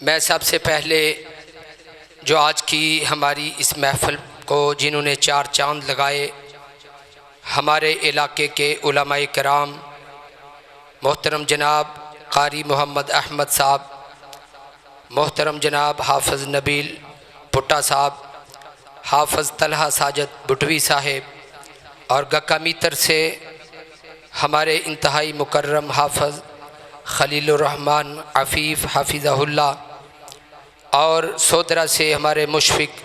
میں سب سے پہلے جو آج کی ہماری اس محفل کو جنہوں نے چار چاند لگائے، ہمارے علاقے کے علماء کرام، محترم جناب قاری محمد احمد صاحب، محترم جناب حافظ نبیل پٹا صاحب، حافظ طلحہ ساجد بٹوی صاحب، اور گکا میتر سے ہمارے انتہائی مکرم حافظ خلیل الرحمن عفیف حافظہ اللہ، اور سودرا سے ہمارے مشفق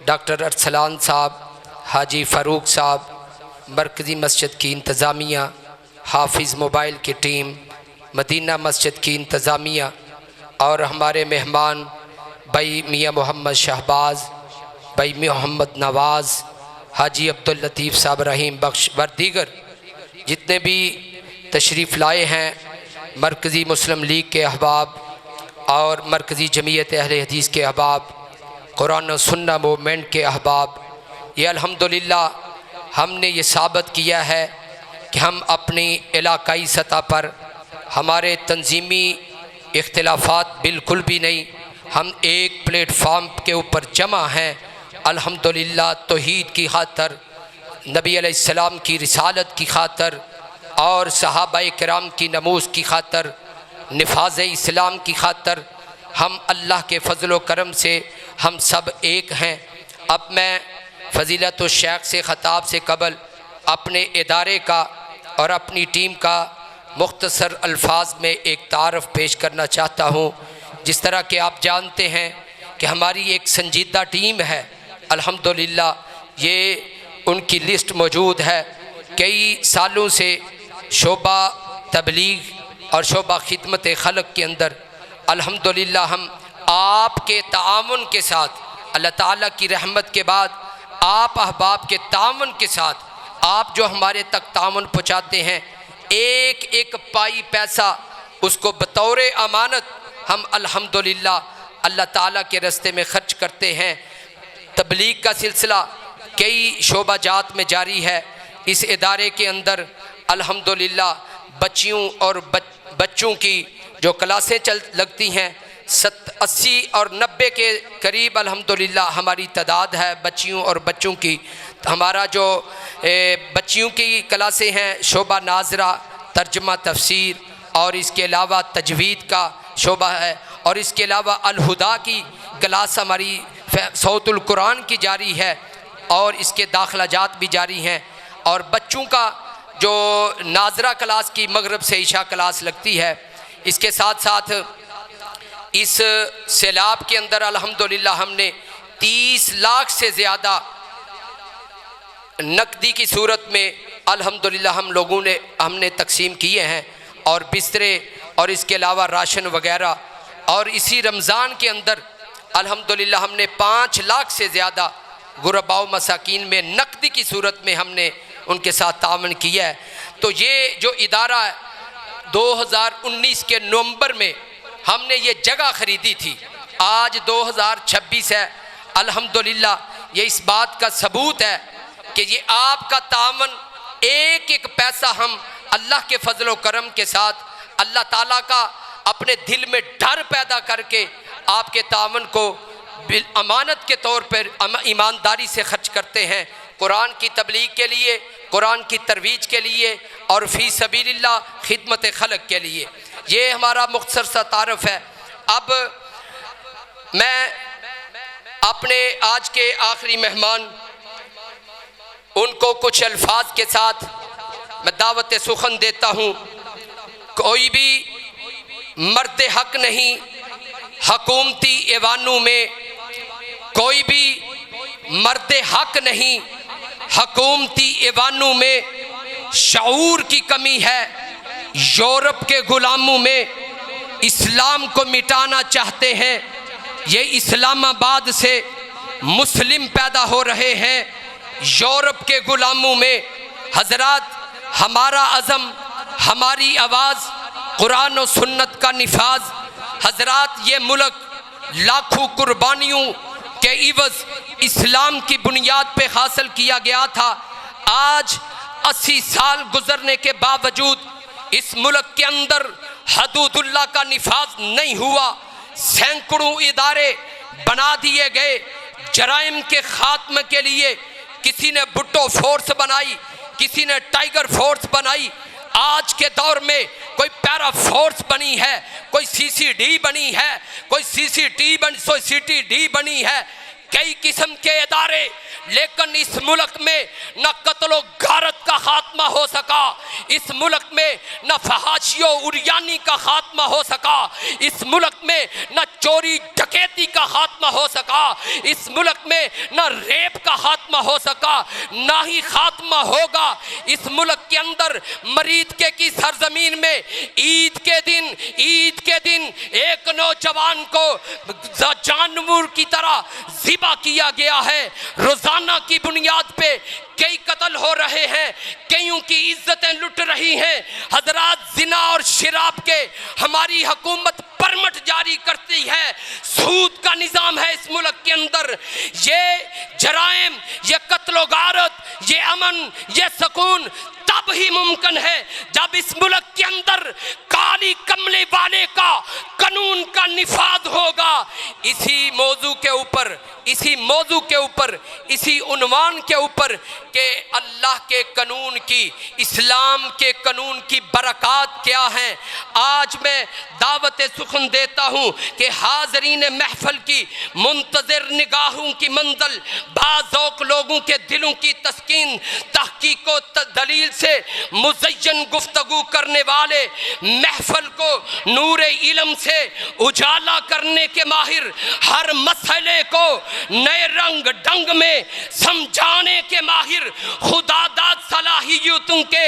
ڈاکٹر ارسلان صاحب، حاجی فاروق صاحب، مرکزی مسجد کی انتظامیہ، حافظ موبائل کی ٹیم، مدینہ مسجد کی انتظامیہ، اور ہمارے مہمان بھائی میاں محمد شہباز، بھائی محمد نواز، حاجی عبداللطیف صاحب رحیم بخش، اور دیگر جتنے بھی تشریف لائے ہیں، مرکزی مسلم لیگ کے احباب اور مرکزی جمعیت اہل حدیث کے احباب، قرآن و سنہ موومنٹ کے احباب، یہ الحمدللہ ہم نے یہ ثابت کیا ہے کہ ہم اپنی علاقائی سطح پر ہمارے تنظیمی اختلافات بالکل بھی نہیں، ہم ایک پلیٹ فارم کے اوپر جمع ہیں الحمدللہ توحید کی خاطر، نبی علیہ السلام کی رسالت کی خاطر، اور صحابہ کرام کی نموز کی خاطر، نفاذ اسلام کی خاطر، ہم اللہ کے فضل و کرم سے ہم سب ایک ہیں۔ اب میں فضیلت الشیخ سے خطاب سے قبل اپنے ادارے کا اور اپنی ٹیم کا مختصر الفاظ میں ایک تعارف پیش کرنا چاہتا ہوں۔ جس طرح کہ آپ جانتے ہیں کہ ہماری ایک سنجیدہ ٹیم ہے الحمدللہ، یہ ان کی لسٹ موجود ہے، کئی سالوں سے شعبہ تبلیغ اور شعبہ خدمت خلق کے اندر الحمدللہ ہم آپ کے تعاون کے ساتھ، اللہ تعالیٰ کی رحمت کے بعد آپ احباب کے تعاون کے ساتھ، آپ جو ہمارے تک تعاون پہنچاتے ہیں، ایک ایک پائی پیسہ اس کو بطور امانت ہم الحمدللہ اللہ تعالیٰ کے راستے میں خرچ کرتے ہیں۔ تبلیغ کا سلسلہ کئی شعبہ جات میں جاری ہے۔ اس ادارے کے اندر الحمدللہ بچیوں اور بچوں کی جو کلاسیں لگتی ہیں 80 اور 90 کے قریب الحمدللہ ہماری تعداد ہے بچیوں اور بچوں کی۔ ہمارا جو بچیوں کی کلاسیں ہیں شعبہ ناظرہ، ترجمہ تفسیر، اور اس کے علاوہ تجوید کا شعبہ ہے، اور اس کے علاوہ الہدا کی کلاس ہماری صوت القرآن کی جاری ہے، اور اس کے داخلہ جات بھی جاری ہیں، اور بچوں کا جو ناظرہ کلاس کی مغرب سے عشاء کلاس لگتی ہے۔ اس کے ساتھ ساتھ اس سیلاب کے اندر الحمدللہ ہم نے 30 لاکھ سے زیادہ نقدی کی صورت میں الحمدللہ ہم نے تقسیم کیے ہیں، اور بسترے اور اس کے علاوہ راشن وغیرہ، اور اسی رمضان کے اندر الحمدللہ ہم نے 5 لاکھ سے زیادہ غرباء و مساکین میں نقدی کی صورت میں ہم نے ان کے ساتھ تعاون کیا ہے۔ تو یہ جو ادارہ 2019 کے نومبر میں ہم نے یہ جگہ خریدی تھی، آج 2026 ہے، الحمدللہ یہ اس بات کا ثبوت ہے کہ یہ آپ کا تعاون، ایک ایک پیسہ ہم اللہ کے فضل و کرم کے ساتھ اللہ تعالیٰ کا اپنے دل میں ڈر پیدا کر کے آپ کے تعاون کو امانت کے طور پر ایمانداری سے خرچ کرتے ہیں، قرآن کی تبلیغ کے لیے، قرآن کی ترویج کے لیے، اور فی سبیل اللہ خدمت خلق کے لیے۔ یہ ہمارا مختصر سا تعارف ہے۔ اب میں اپنے آج کے آخری مہمان ان کو کچھ الفاظ کے ساتھ میں دعوت سخن دیتا ہوں۔ کوئی بھی مرد حق نہیں حکومتی ایوانوں میں، کوئی بھی مرد حق نہیں حکومتی ایوانوں میں، شعور کی کمی ہے یورپ کے غلاموں میں، اسلام کو مٹانا چاہتے ہیں، یہ اسلام آباد سے مسلم پیدا ہو رہے ہیں یورپ کے غلاموں میں۔ حضرات، ہمارا عزم، ہماری آواز، قرآن و سنت کا نفاذ۔ حضرات، یہ ملک لاکھوں قربانیوں کے عوض اسلام کی بنیاد پہ حاصل کیا گیا تھا۔ آج 80 سال گزرنے کے باوجود اس ملک کے اندر حدود اللہ کا نفاذ نہیں ہوا، سینکڑوں ادارے بنا دیے گئے جرائم کے خاتمے کے لیے. کسی نے بھٹو فورس بنائی، کسی نے ٹائیگر فورس بنائی. آج کے دور میں کوئی پیرا فورس بنی ہے، کوئی سی سی ڈی بنی ہے، کوئی سی ٹی ڈی بنی ہے، کئی قسم کے ادارے. لیکن اس ملک میں نہ قتل و غارت کا خاتمہ ہو سکا، اس ملک میں نہ فحاشی و عریانی کا خاتمہ ہو سکا، اس ملک میں نہ چوری ڈکیتی کا خاتمہ ہو سکا، اس ملک میں نہ ریپ کا خاتمہ ہو سکا، نہ ہی خاتمہ ہوگا. اس ملک کے اندر مریدکے کی سرزمین میں عید کے دن ایک نوجوان کو جانور کی طرح ذبح کیا گیا ہے. روزانہ کی بنیاد پہ کئی قتل ہو رہے ہیں، کئیوں کی عزتیں لٹ رہی ہیں. حضرات، زنا اور شراب کے ہماری حکومت پرمٹ جاری کرتی ہے. سود کا نظام ہے اس ملک کے اندر. یہ جرائم، یہ قتل و غارت، یہ امن، یہ سکون تب ہی ممکن ہے جب اس ملک کے اندر کالی کملے والے کا قانون کا نفاذ ہوگا. اسی موضوع کے اوپر اسی عنوان کے اوپر کہ اللہ کے قانون کی، اسلام کے قانون کی برکات کیا ہیں، آج میں دعوت سخن دیتا ہوں کہ حاضرین محفل کی منتظر نگاہوں کی منزل، باذوق لوگوں کے دلوں کی تسکین، تحقیق و دلیل سے مزین گفتگو کرنے والے، محفل کو نور علم سے اجالا کرنے کے ماہر، ہر مسئلے کو نئے رنگ ڈنگ میں سمجھانے کے ماہر، خدا داد صلاحیتوں کے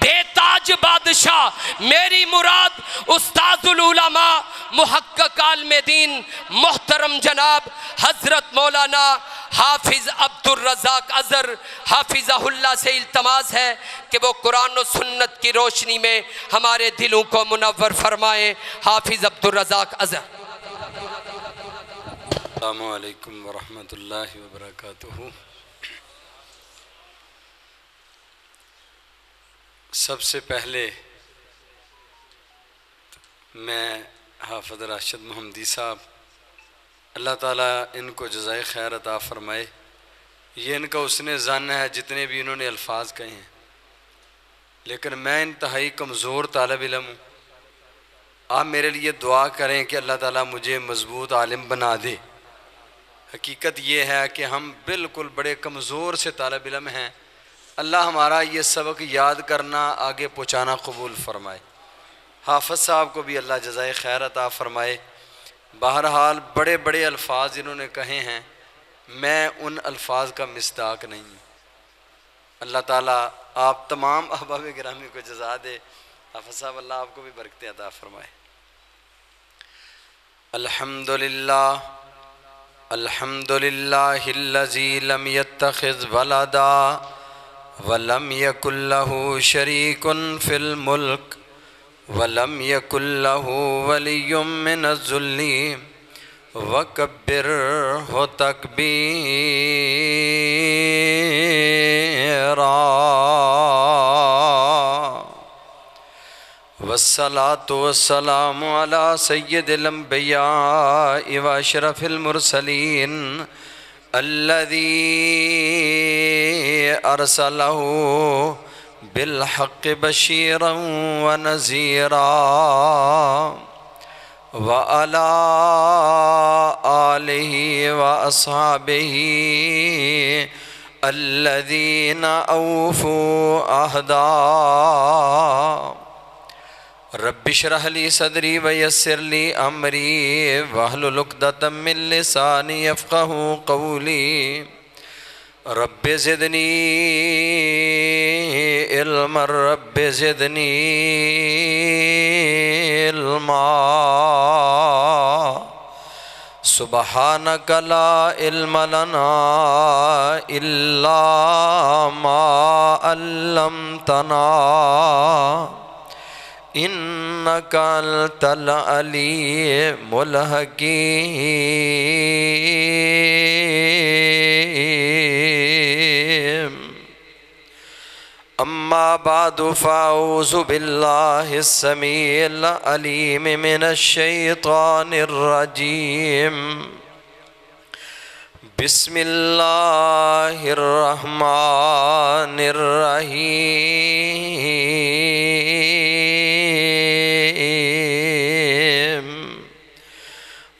بے تاج بادشاہ، میری مراد استاذ العلماء محقق عالم دین محترم جناب حضرت مولانا حافظ عبد الرزاق اظہر حافظہ اللہ سے التماس ہے کہ وہ قرآن و سنت کی روشنی میں ہمارے دلوں کو منور فرمائیں. حافظ عبد الرزاق اظہر. السلام علیکم ورحمۃ اللہ وبرکاتہ. سب سے پہلے میں حافظ راشد محمدی صاحب، اللہ تعالیٰ ان کو جزائے خیر عطا فرمائے. یہ ان کا حسن ظن ہے جتنے بھی انہوں نے الفاظ کہے ہیں، لیکن میں انتہائی کمزور طالب علم ہوں. آپ میرے لیے دعا کریں کہ اللہ تعالیٰ مجھے مضبوط عالم بنا دے. حقیقت یہ ہے کہ ہم بالکل بڑے کمزور سے طالب علم ہیں. اللہ ہمارا یہ سبق یاد کرنا، آگے پہنچانا قبول فرمائے. حافظ صاحب کو بھی اللہ جزائے خیر عطا فرمائے. بہرحال بڑے بڑے الفاظ انہوں نے کہے ہیں، میں ان الفاظ کا مصداق نہیں ہوں. اللہ تعالیٰ آپ تمام احباب گرامی کو جزا دے. حافظ صاحب اللہ آپ کو بھی برکت عطا فرمائے. الحمدللہ الحمدللہ الذی لم یتخذ ولدا ولم یکن لہ شریک فی الملک ولم یکن لہ ولی من الذل وکبرہ تکبیرا. والصلاة والسلام على سید الانبیاء واشرف المرسلین الذي ارسلہ بالحق بشیرا ونذیرا وعلى آلہ واصحابہ الذین اوفوا عہدا. رب اشرح لی صدری ویسر لی امری واحلل عقدۃ من لسانی یفقہوا قولی. رب زدنی علما رب زدنی علما. سبحانک لا علم لنا الا ما علمتنا انک انت العلیم الحکیم. اما أما بعد فأعوذ بالله السميع العليم من الشيطان الرجيم بسم الله الرحمن الرحيم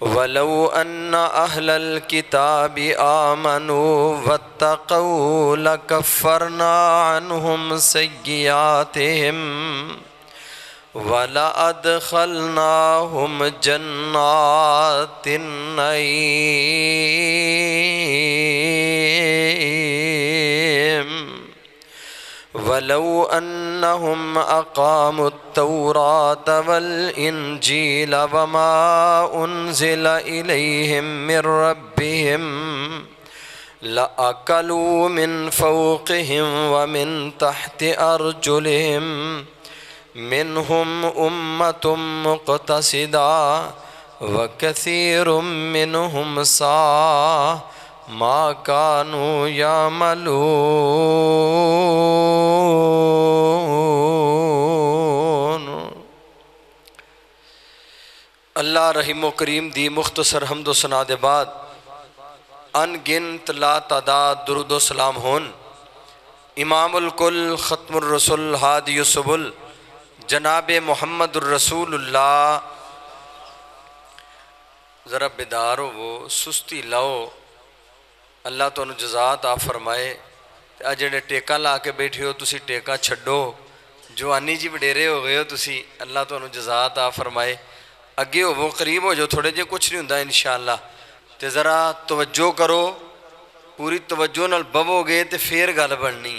ولو أن أهل الكتاب آمنوا واتقوا لكفرنا عنهم سيئاتهم وَلَأَدْخَلْنَاهُمْ جَنَّاتِ النَّعِيمِ وَلَوْ أَنَّهُمْ أَقَامُوا التَّوْرَاةَ وَالْإِنْجِيلَ وَمَا أُنْزِلَ إِلَيْهِمْ مِنْ رَبِّهِمْ لَأَكَلُوا مِنْ فَوْقِهِمْ وَمِنْ تَحْتِ أَرْجُلِهِمْ منهم أمة مقتصدة وكثير منهم ساء ما كانوا يعملون۔ اللہ رحیم و کریم دی مختصر حمد و ثنا دے بعد ان گنت لا تعداد درود و سلام ہون امام الکل ختم الرسل ہادی السبل جناب محمد الرسول اللہ۔ ذرا بیدار ہو وہ سستی لاؤ، اللہ تو انہوں جزا عطا فرمائے۔ جڑے ٹیکا لا کے بیٹھے ہو تسی ٹیکا چھڈو، جوانی جی وڈیرے ہو گئے ہو تسی، اللہ تو انہوں جزا عطا فرمائے۔ اگے ہو وہ قریب ہو جو تھوڑے جے کچھ نہیں ہوندا انشاءاللہ۔ تے ذرا توجہ کرو، پوری توجہ نال بوو گے تے پھر گل بننی۔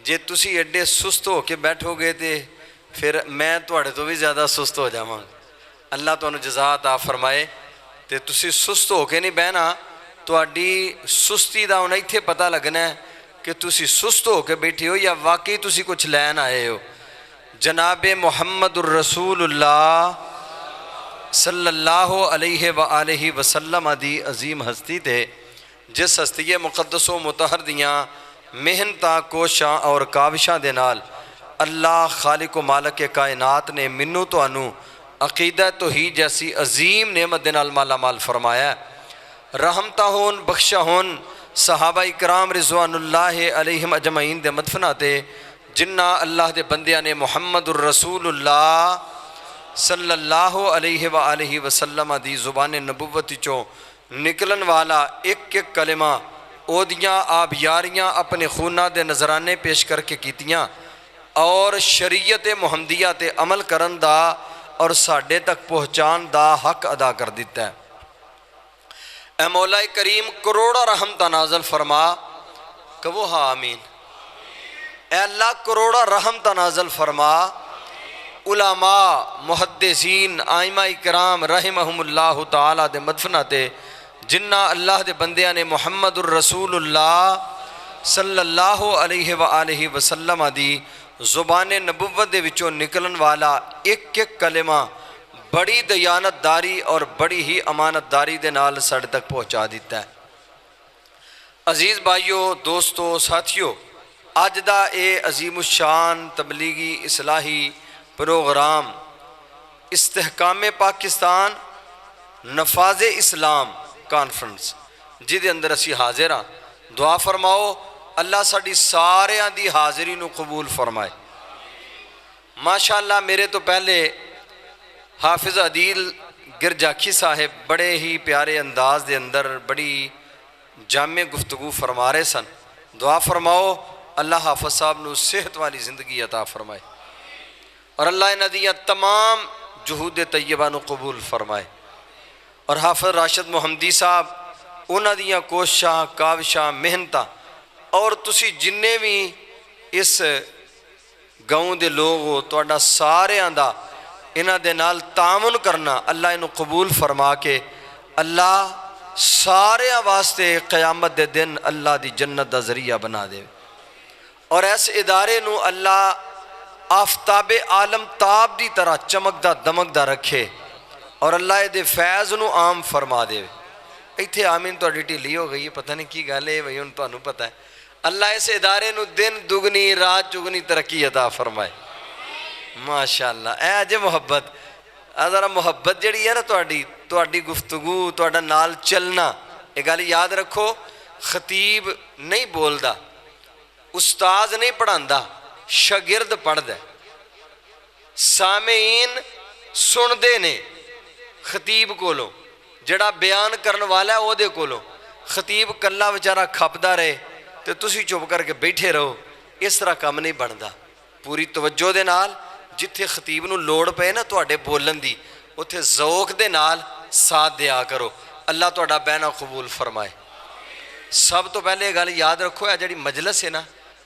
جے تسی ایڈے سست ہو کے بیٹھو گے تے پھر میں تواڈے تو بھی زیادہ سست ہو جاواں۔ اللہ تانوں جزا عطا فرمائے۔ تے تسی سست ہو کے نہیں بہنا، تواڈی سستی دا ہن ایتھے پتہ لگنا ہے کہ تسی سست ہو کے بیٹھے ہو یا واقعی تسی کچھ لین آئے ہو۔ جناب محمد الرسول اللہ صلی اللہ علیہ وآلہ وسلم دی عظیم ہستی تے جس ہستی مقدس و مطہر دیاں محنتاں کوشاں اور کاوشاں دے نال اللہ خالق و مالک کائنات نے منو تو انو عقیدہ توحید جیسی عظیم نعمت دے نال مالا مال فرمایا ہے۔ رحمتہ ہون بخشہ ہون صحابہ اکرام رضوان اللہ علیہم اجمعین دے مدفنہ تے جنہ اللہ دے بندیاں نے محمد الرسول اللہ صلی اللہ علیہ وآلہ وسلم دی زبان نبوتی چوں نکلن والا ایک ایک کلمہ اودیاں آبیاریاں اپنے خونہ دے نظرانے پیش کر کے کیتیاں اور شریعت محمدیہ تے عمل کرن دا اور ساڈے تک پہنچان دا حق ادا کر دیتا ہے۔ اے مولا کریم کروڑا رحمتہ نازل فرما، کہو ہاں آمین۔ اے اللہ کروڑا رحمتہ نازل فرما، علماء محدثین آئمہ اکرام رحمہم اللہ تعالیٰ دے مدفنہ تے جنہ اللہ دے بندیاں نے محمد الرسول اللہ صلی اللہ علیہ وآلہ وسلم دی زبان نبوت دے وچوں نکلن والا ایک ایک کلمہ بڑی دیانت داری اور بڑی ہی امانت داری دے نال ساڈے تک پہنچا دیتا ہے۔ عزیز بھائیو، دوستو، ساتھیو، اج دا اے عظیم الشان تبلیغی اصلاحی پروگرام استحکام پاکستان نفاذ اسلام کانفرنس جی دے اندر اسی حاضر ہاں، دعا فرماؤ اللہ ساڈی ساریاں دی حاضری نو قبول فرمائے۔ ماشاءاللہ میرے تو پہلے حافظ عدیل گرجاکھی صاحب بڑے ہی پیارے انداز دے اندر بڑی جامع گفتگو فرما رہے سن۔ دعا فرماؤ اللہ حافظ صاحب نو صحت والی زندگی عطا فرمائے اور اللہ انہاں دیاں تمام جہود طیبہ نو قبول فرمائے، اور حافظ راشد محمدی صاحب انہاں دیاں کوششاں کاوشاں محنتاں اور تسی جننے بھی اس گاؤں دے لوگ ہو تواڈا ساریاں دا انہاں دے نال تعاون کرنا اللہ انہوں قبول فرما کے اللہ ساریاں واسطے قیامت دے دن اللہ دی جنت دا ذریعہ بنا دے، اور اس ادارے نو اللہ آفتاب عالم تاب دی طرح چمکدا دمکدا رکھے اور اللہ دے فیض نو عام فرما دے۔ ایتھے آمین تو ڈیٹی لی ہو گئی ہے، پتہ نہیں کی گل ہے بھائی، ان تو انہوں پتہ ہے اللہ اس ادارے نو دن دگنی رات چگنی ترقی عطا فرمائے ماشاءاللہ اے اج محبت ذرا محبت جڑی ہے نا تہاڈی گفتگو تہاڈا نال چلنا یہ گل یاد رکھو خطیب نہیں بولدا استاذ نہیں پڑھاندا شاگرد پڑھدا سامعین سن دے نے خطیب کولوں جڑا بیان کرن والا ہے او دے کولوں خطیب کلا بیچارہ کھپدا رہے تے تسی چپ کر کے بیٹھے رہو اس طرح کم نہیں بندا پوری توجہ دے نال جتھے خطیب نو لوڑ پے نا تواڈے بولن دی اوتھے ذوق دے نال ساتھ دیا کرو اللہ تواڈا بینا قبول فرمائے سب تو پہلے گل یاد رکھو ہے جڑی مجلس ہے نا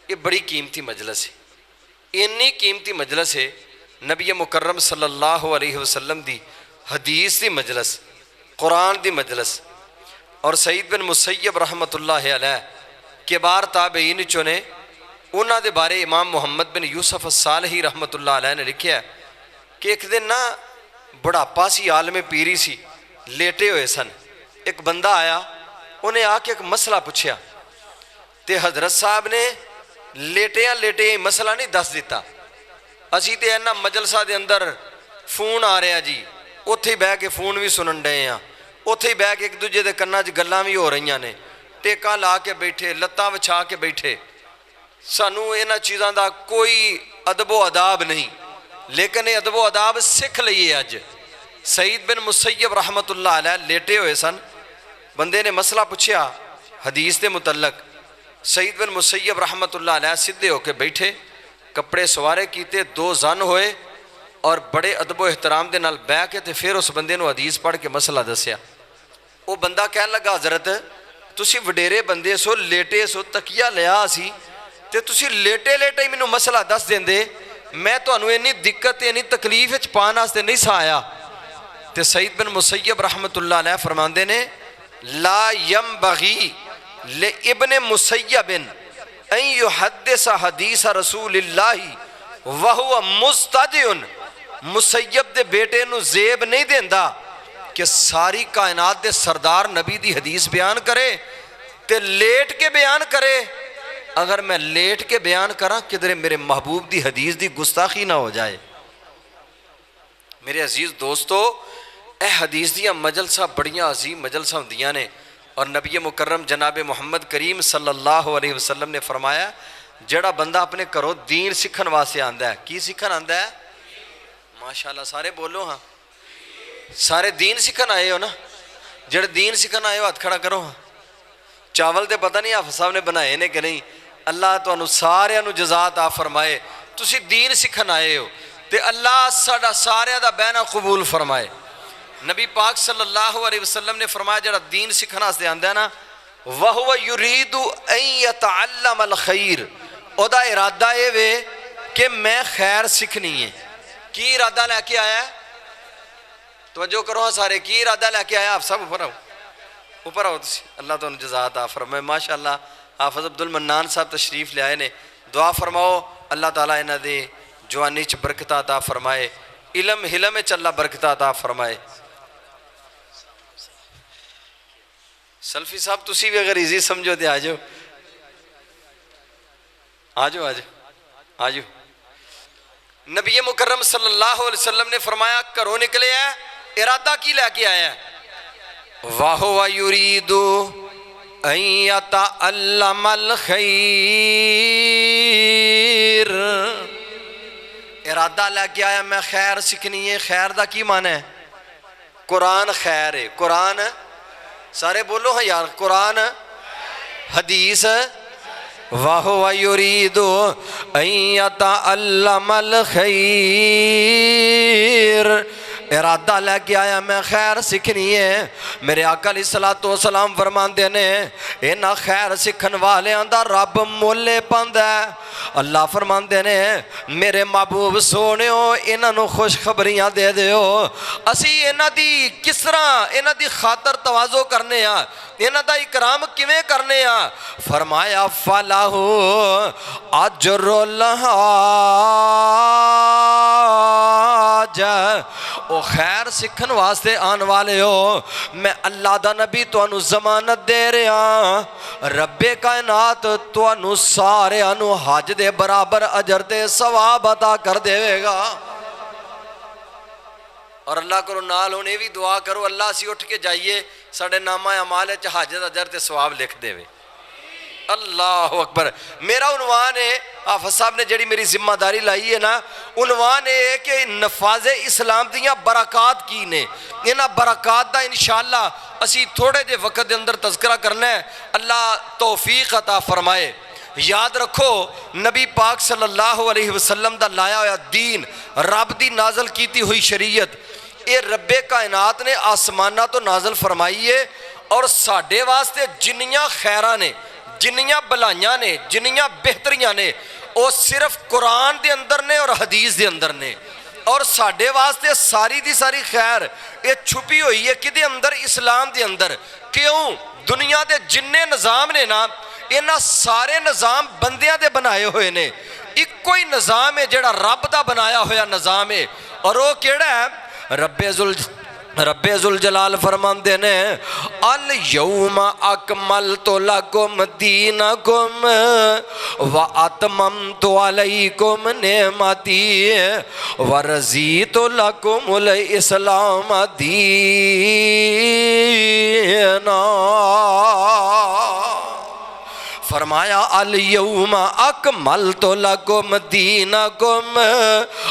یہ بڑی قیمتی مجلس ہے انی قیمتی مجلس ہے نبی مکرم صلی اللہ علیہ وسلم دی حدیث دی مجلس قرآن دی مجلس اور سعید بن مسیب رحمۃ اللہ علیہ کبار تابعین چنے انہاں دے بارے امام محمد بن یوسف الصالحی رحمۃ اللہ علیہ نے لکھیا ہے کہ ایک دن نا بڑھاپا سی عالم پیری سی لیٹے ہوئے سن ایک بندہ آیا انہیں آ کے ایک مسئلہ پوچھیا تے حضرت صاحب نے لیٹے مسئلہ نہیں دس دیتا اسی تے اینا مجلسہ دے اندر فون آ رہا جی اتھے بہ کے فون بھی سنن ڈے ہیں اتھے بہ کے ایک دوجے دے کناں چ گلاں بھی ہو رہی نے ٹیکاں لا کے بیٹھے لتاں وچھا کے بیٹھے سانو انہاں چیزاں دا کوئی ادب و اداب نہیں لیکن یہ ادب و اداب سکھ لئیے اج سعید بن مسیب رحمۃ اللہ علیہ لیٹے ہوئے سن بندے نے مسئلہ پوچھیا حدیث دے متعلق سعید بن مسیب رحمۃ اللہ علیہ سدھے ہو کے بیٹھے کپڑے سوارے کیتے دو زن ہوئے اور بڑے ادب و احترام دے نال بہ کے تے پھر اس بندے نو حدیث پڑھ کے مسئلہ دسیا وہ بندہ کہنے لگا حضرت تسی وڈیرے بندے سو لیٹے سو تکیہ لیا سی تے تسی لیٹے ہی مینوں مسئلہ دس دیندے میں تانوں انی دقت انی تکلیف وچ پان واسطے نہیں سا آیا تے سعید بن مسیب رحمۃ اللہ علیہ فرماندے نے لا ينبغي لابن مسیب ان يحدث حدیث رسول اللہ وهو مستدع مسیب دے بیٹے نو زیب نہیں دیندا کہ ساری کائنات دے سردار نبی دی حدیث بیان کرے تے لیٹ کے بیان کرے اگر میں لیٹ کے بیان کراں کدھر میرے محبوب دی حدیث دی گستاخی نہ ہو جائے میرے عزیز دوستو اے حدیث دیاں مجلسہ بڑیاں عظیم مجلسہ ہوندیاں نے اور نبی مکرم جناب محمد کریم صلی اللہ علیہ وسلم نے فرمایا جڑا بندہ اپنے گھروں دین سکھن واسطے آندا ہے کی سکھن آندا ہے ماشاءاللہ سارے بولو ہاں سارے دین سکھن آئے ہو نا جڑے دین سکھن آئے ہو ہاتھ کھڑا کرو ہاں چاول تے پتہ نہیں حافظ صاحب نے بنائے نے کہ نہیں اللہ تانوں سارے نو جزا عطا فرمائے تسی دین سکھن آئے ہو تے اللہ ساڈا سارے دا بہنا قبول فرمائے نبی پاک صلی اللہ علیہ وسلم نے فرمایا جڑا دین سکھنا واسطے آندا ہے نا وَهُوَ يُرِيدُ أَن يَتَعَلَّمَ الْخَيْرَ او دا ارادہ اے وے کہ میں خیر سکھنی ہے کی ارادہ لے کے آیا ہے توجہ کرو ہاں سارے کی ارادہ لے کے آیا آپ سب اوپر آؤ اللہ تعالیٰ جزا عطا فرمائے ماشاءاللہ حافظ عبد المنان صاحب تشریف لے آئے نے دعا فرماؤ اللہ تعالیٰ انہاں دے جوانی چ برکت عطا فرمائے علم حلم وچ اللہ برکت عطا فرمائے سلفی صاحب تسی بھی اگر ایزی سمجھو تے آجو نبی مکرم صلی اللہ علیہ وسلم نے فرمایا کرو نکلے ہے ارادہ کی لے کے آیا ہے وَهُوَ يُرِيدُ أَن يَتَعَلَّمَ الْخَيْرَ ارادہ لے کے آیا میں خیر سکھنی ہے خیر دا کی معنی ہے قرآن خیر ہے قرآن سارے بولو ہاں یار قرآن حدیث وَهُوَ يُرِيدُ أَن يَتَعَلَّمَ الْخَيْرَ ارادہ لے کے آیا میں خیر سکھنی ہے میرے آقا علیہ السلام فرماندے نے انہاں خیر سکھن والیاں دا رب مولے پاندا ہے اللہ فرماندے نے میرے محبوب سونیو انہاں نو خوشخبریاں دے دیو اسی انہاں دی کس طرح انہاں دی خاطر تواضع کرنے ہاں انہاں دا اکرام کیویں کرنے ہاں فرمایا فلاح اجر الحاج او خیر سکھن واسطے آن والے ہو میں اللہ دا نبی تانوں ضمانت دے رہا رب کائنات تانوں سارے انو حج دے برابر اجر تے ثواب عطا کر دے گا اور اللہ کرو نال ہونے بھی دعا کرو اللہ سی اٹھ کے جائیے ساڑھے نامہ اعمال حج دا اجر تے ثواب لکھ دے وے اللہ اکبر میرا عنوان ہے حافظ صاحب نے جڑی میری ذمہ داری لائی ہے نا عنوان ہے کہ نفاذ اسلام دیاں برکات کی نے انہاں برکات دا انشاءاللہ اسی تھوڑے جے وقت دے اندر تذکرہ کرنا ہے اللہ توفیق عطا فرمائے یاد رکھو نبی پاک صلی اللہ علیہ وسلم دا لایا ہویا دین رب دی نازل کیتی ہوئی شریعت اے رب کائنات نے آسمانہ تو نازل فرمائی ہے اور ساڑھے واسطے جنیاں خیرہ نے جنیاں بلائیاں نے جنیاں بہتریاں نے وہ صرف قرآن دے اندر نے اور حدیث دے اندر نے اور ساڑھے واسطے ساری دی ساری خیر یہ چھپی ہوئی ہے کہ دے اندر اسلام دے اندر کیوں دنیا دے جننے نظام نے نا انہاں سارے نظام بندیاں دے بنائے ہوئے نے ایک کوئی نظام ہے جڑا رب دا بنایا ہویا نظام ہے اور وہ کیڑا ہے رب ذوالجلال فرماندے نے الیوم اکملت لکم دینکم واتممت علیکم نعمتی ورضیت لکم الاسلام دینا فرمایا الیوم اکملت لکم دینکم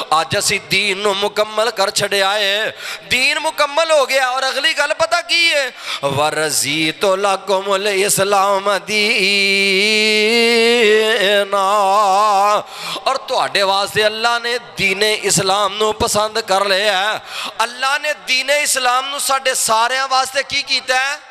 آج اسی دین مکمل کر چھڑے آئے دین مکمل ہو گیا اور اگلی گل پتہ کی ہے ورضیت لکم الاسلام دینا اور تواڈے واسطے اللہ نے دین اسلام نو پسند کر لیا ہے اللہ نے دین اسلام نو ساڈے سارے واسطے کی کیتا ہے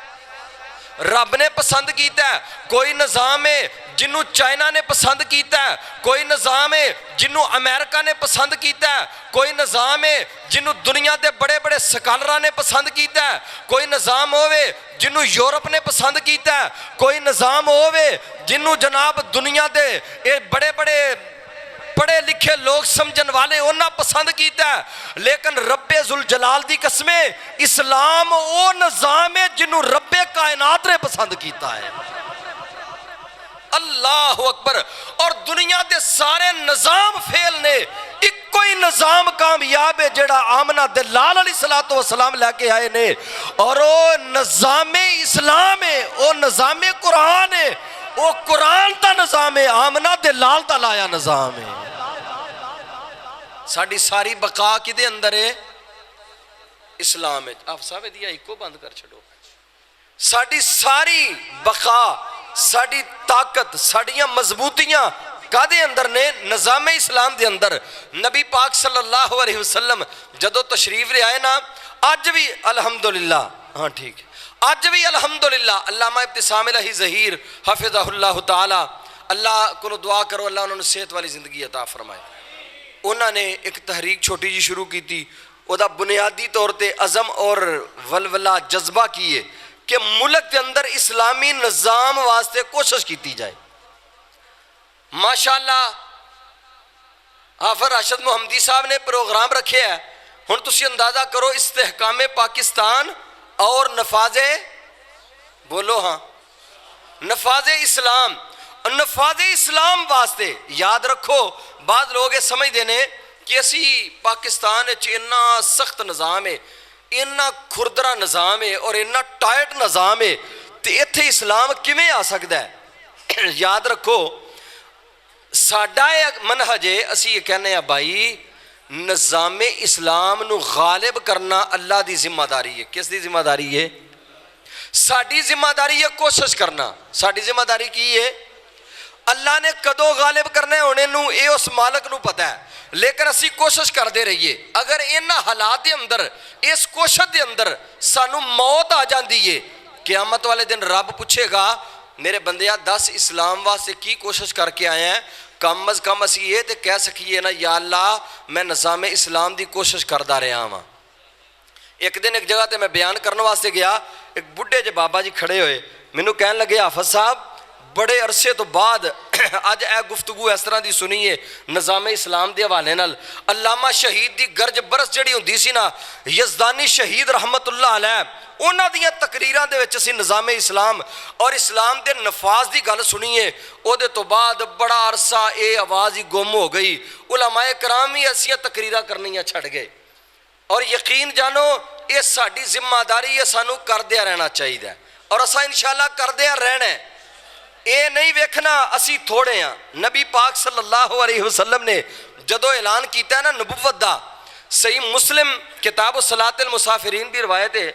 رب نے پسند کیتا ہے کوئی نظام ہے جنہوں چائنا نے پسند کیتا ہے کوئی نظام ہے جنہوں امریکہ نے پسند کیتا ہے کوئی نظام ہے جنہوں دنیا دے بڑے بڑے سکالرہ نے پسند کیتا ہے کوئی نظام ہوئے جنہوں یورپ نے پسند کیتا ہے کوئی نظام ہوئے جنہوں جناب دنیا دے بڑے بڑے پڑھے لکھے لوگ سمجھن والے انہاں پسند کیتا ہے لیکن رب ذوالجلال دی قسمیں اسلام او نظام ہے جنہوں رب کائنات نے پسند کیتا ہے اللہ اکبر اور دنیا دے سارے نظام فیل نے ایک کوئی نظام کامیاب ہے جڑا آمنہ دلال علیہ السلام لے کے آئے نے اور او نظام اسلام ہے او نظام قرآن ہے او قرآن تا نظام ہے آمنہ دلال تا لایا نظام ہے ساڑی ساری بقا کی دے اندر ہے اسلام ہے آپ صاحب دیا ایک کو بند کر چھڑو ساڑی ساری بقا ساڑی طاقت ساڑیاں مضبوطیاں کا دے اندر نے نظام اسلام دے اندر نبی پاک صلی اللہ علیہ وسلم جدو تشریف لے آئے نا آج بھی الحمدللہ ہاں ٹھیک ہے آج بھی الحمدللہ علامہ ابتسام الہی ظہیر حفظہ اللہ تعالی اللہ کو دعا کرو اللہ انہوں نے صحت والی زندگی عطا فرمائے انہوں نے ایک تحریک چھوٹی جی شروع کی تھی وہ دا بنیادی طور تے عزم اور ولولہ جذبہ کیے کہ ملک کے اندر اسلامی نظام واسطے کوشش کیتی جائے ماشاءاللہ حافظ راشد محمدی صاحب نے پروگرام رکھے ہے ہن تسی اندازہ کرو استحکام پاکستان اور نفاذ بولو ہاں نفاذ اسلام واسطے یاد رکھو بعض لوگ یہ سمجھ دینے کہ اسی پاکستان اتنا سخت نظام ہے اتنا کھردرا نظام ہے اور اتنا ٹائٹ نظام ہے تو اتھے اسلام کیویں آ سکتا ہے یاد رکھو ساڈا منہج ہے اسی یہ کہنے ہیں بھائی نظام اسلام نو غالب کرنا اللہ دی ذمہ داری ہے کس دی ذمہ داری ہے ساڈی ذمہ داری ہے کوشش کرنا ساڈی ذمہ داری کی ہے اللہ نے کدو غالب کرنے ہونے نو اے اس مالک نو پتہ ہے لیکن اسی کوشش کر دے رہیے اگر انہاں حالات دے اندر اس کوشش دے اندر سانو موت آ جاندی ہے قیامت والے دن رب پوچھے گا میرے بندیا 10 اسلام واسطے کی کوشش کر کے آئے ہیں کم از کم اسی یہ تے کہہ سکیے نا یا اللہ میں نظام اسلام دی کوشش کردہ رہا ہاں ایک دن ایک جگہ تے میں بیان کرنے واسطے گیا ایک بڈھے جے بابا جی کھڑے ہوئے مینوں کہن لگے حافظ صاحب بڑے عرصے تو بعد اج اے گفتگو اس طرح دی سنیے نظام اسلام دے حوالے نال علامہ شہید دی گرج برس جڑی ہوندی سی نا یزدانی شہید رحمت اللہ علیہ انہاں دیاں تقریراں دے وچ اسی نظام اسلام اور اسلام دے نفاذ دی گل سنیے او دے تو بعد بڑا عرصہ اے آواز ہی گم ہو گئی علماء کرام ہی ایسیاں تقریراں کرنیاں چھڑ گئے اور یقین جانو یہ ساڈی ذمہ داری ہے سانو کردیا رہنا چاہیے اور اساں انشاءاللہ کردیا رہنا ہے اے نہیں ویکھنا اسی تھوڑے ہاں نبی پاک صلی اللہ علیہ وسلم نے جدو اعلان کیتا ہے نا نبوت دا صحیح مسلم کتاب الصلاۃ المسافرین دی روایت ہے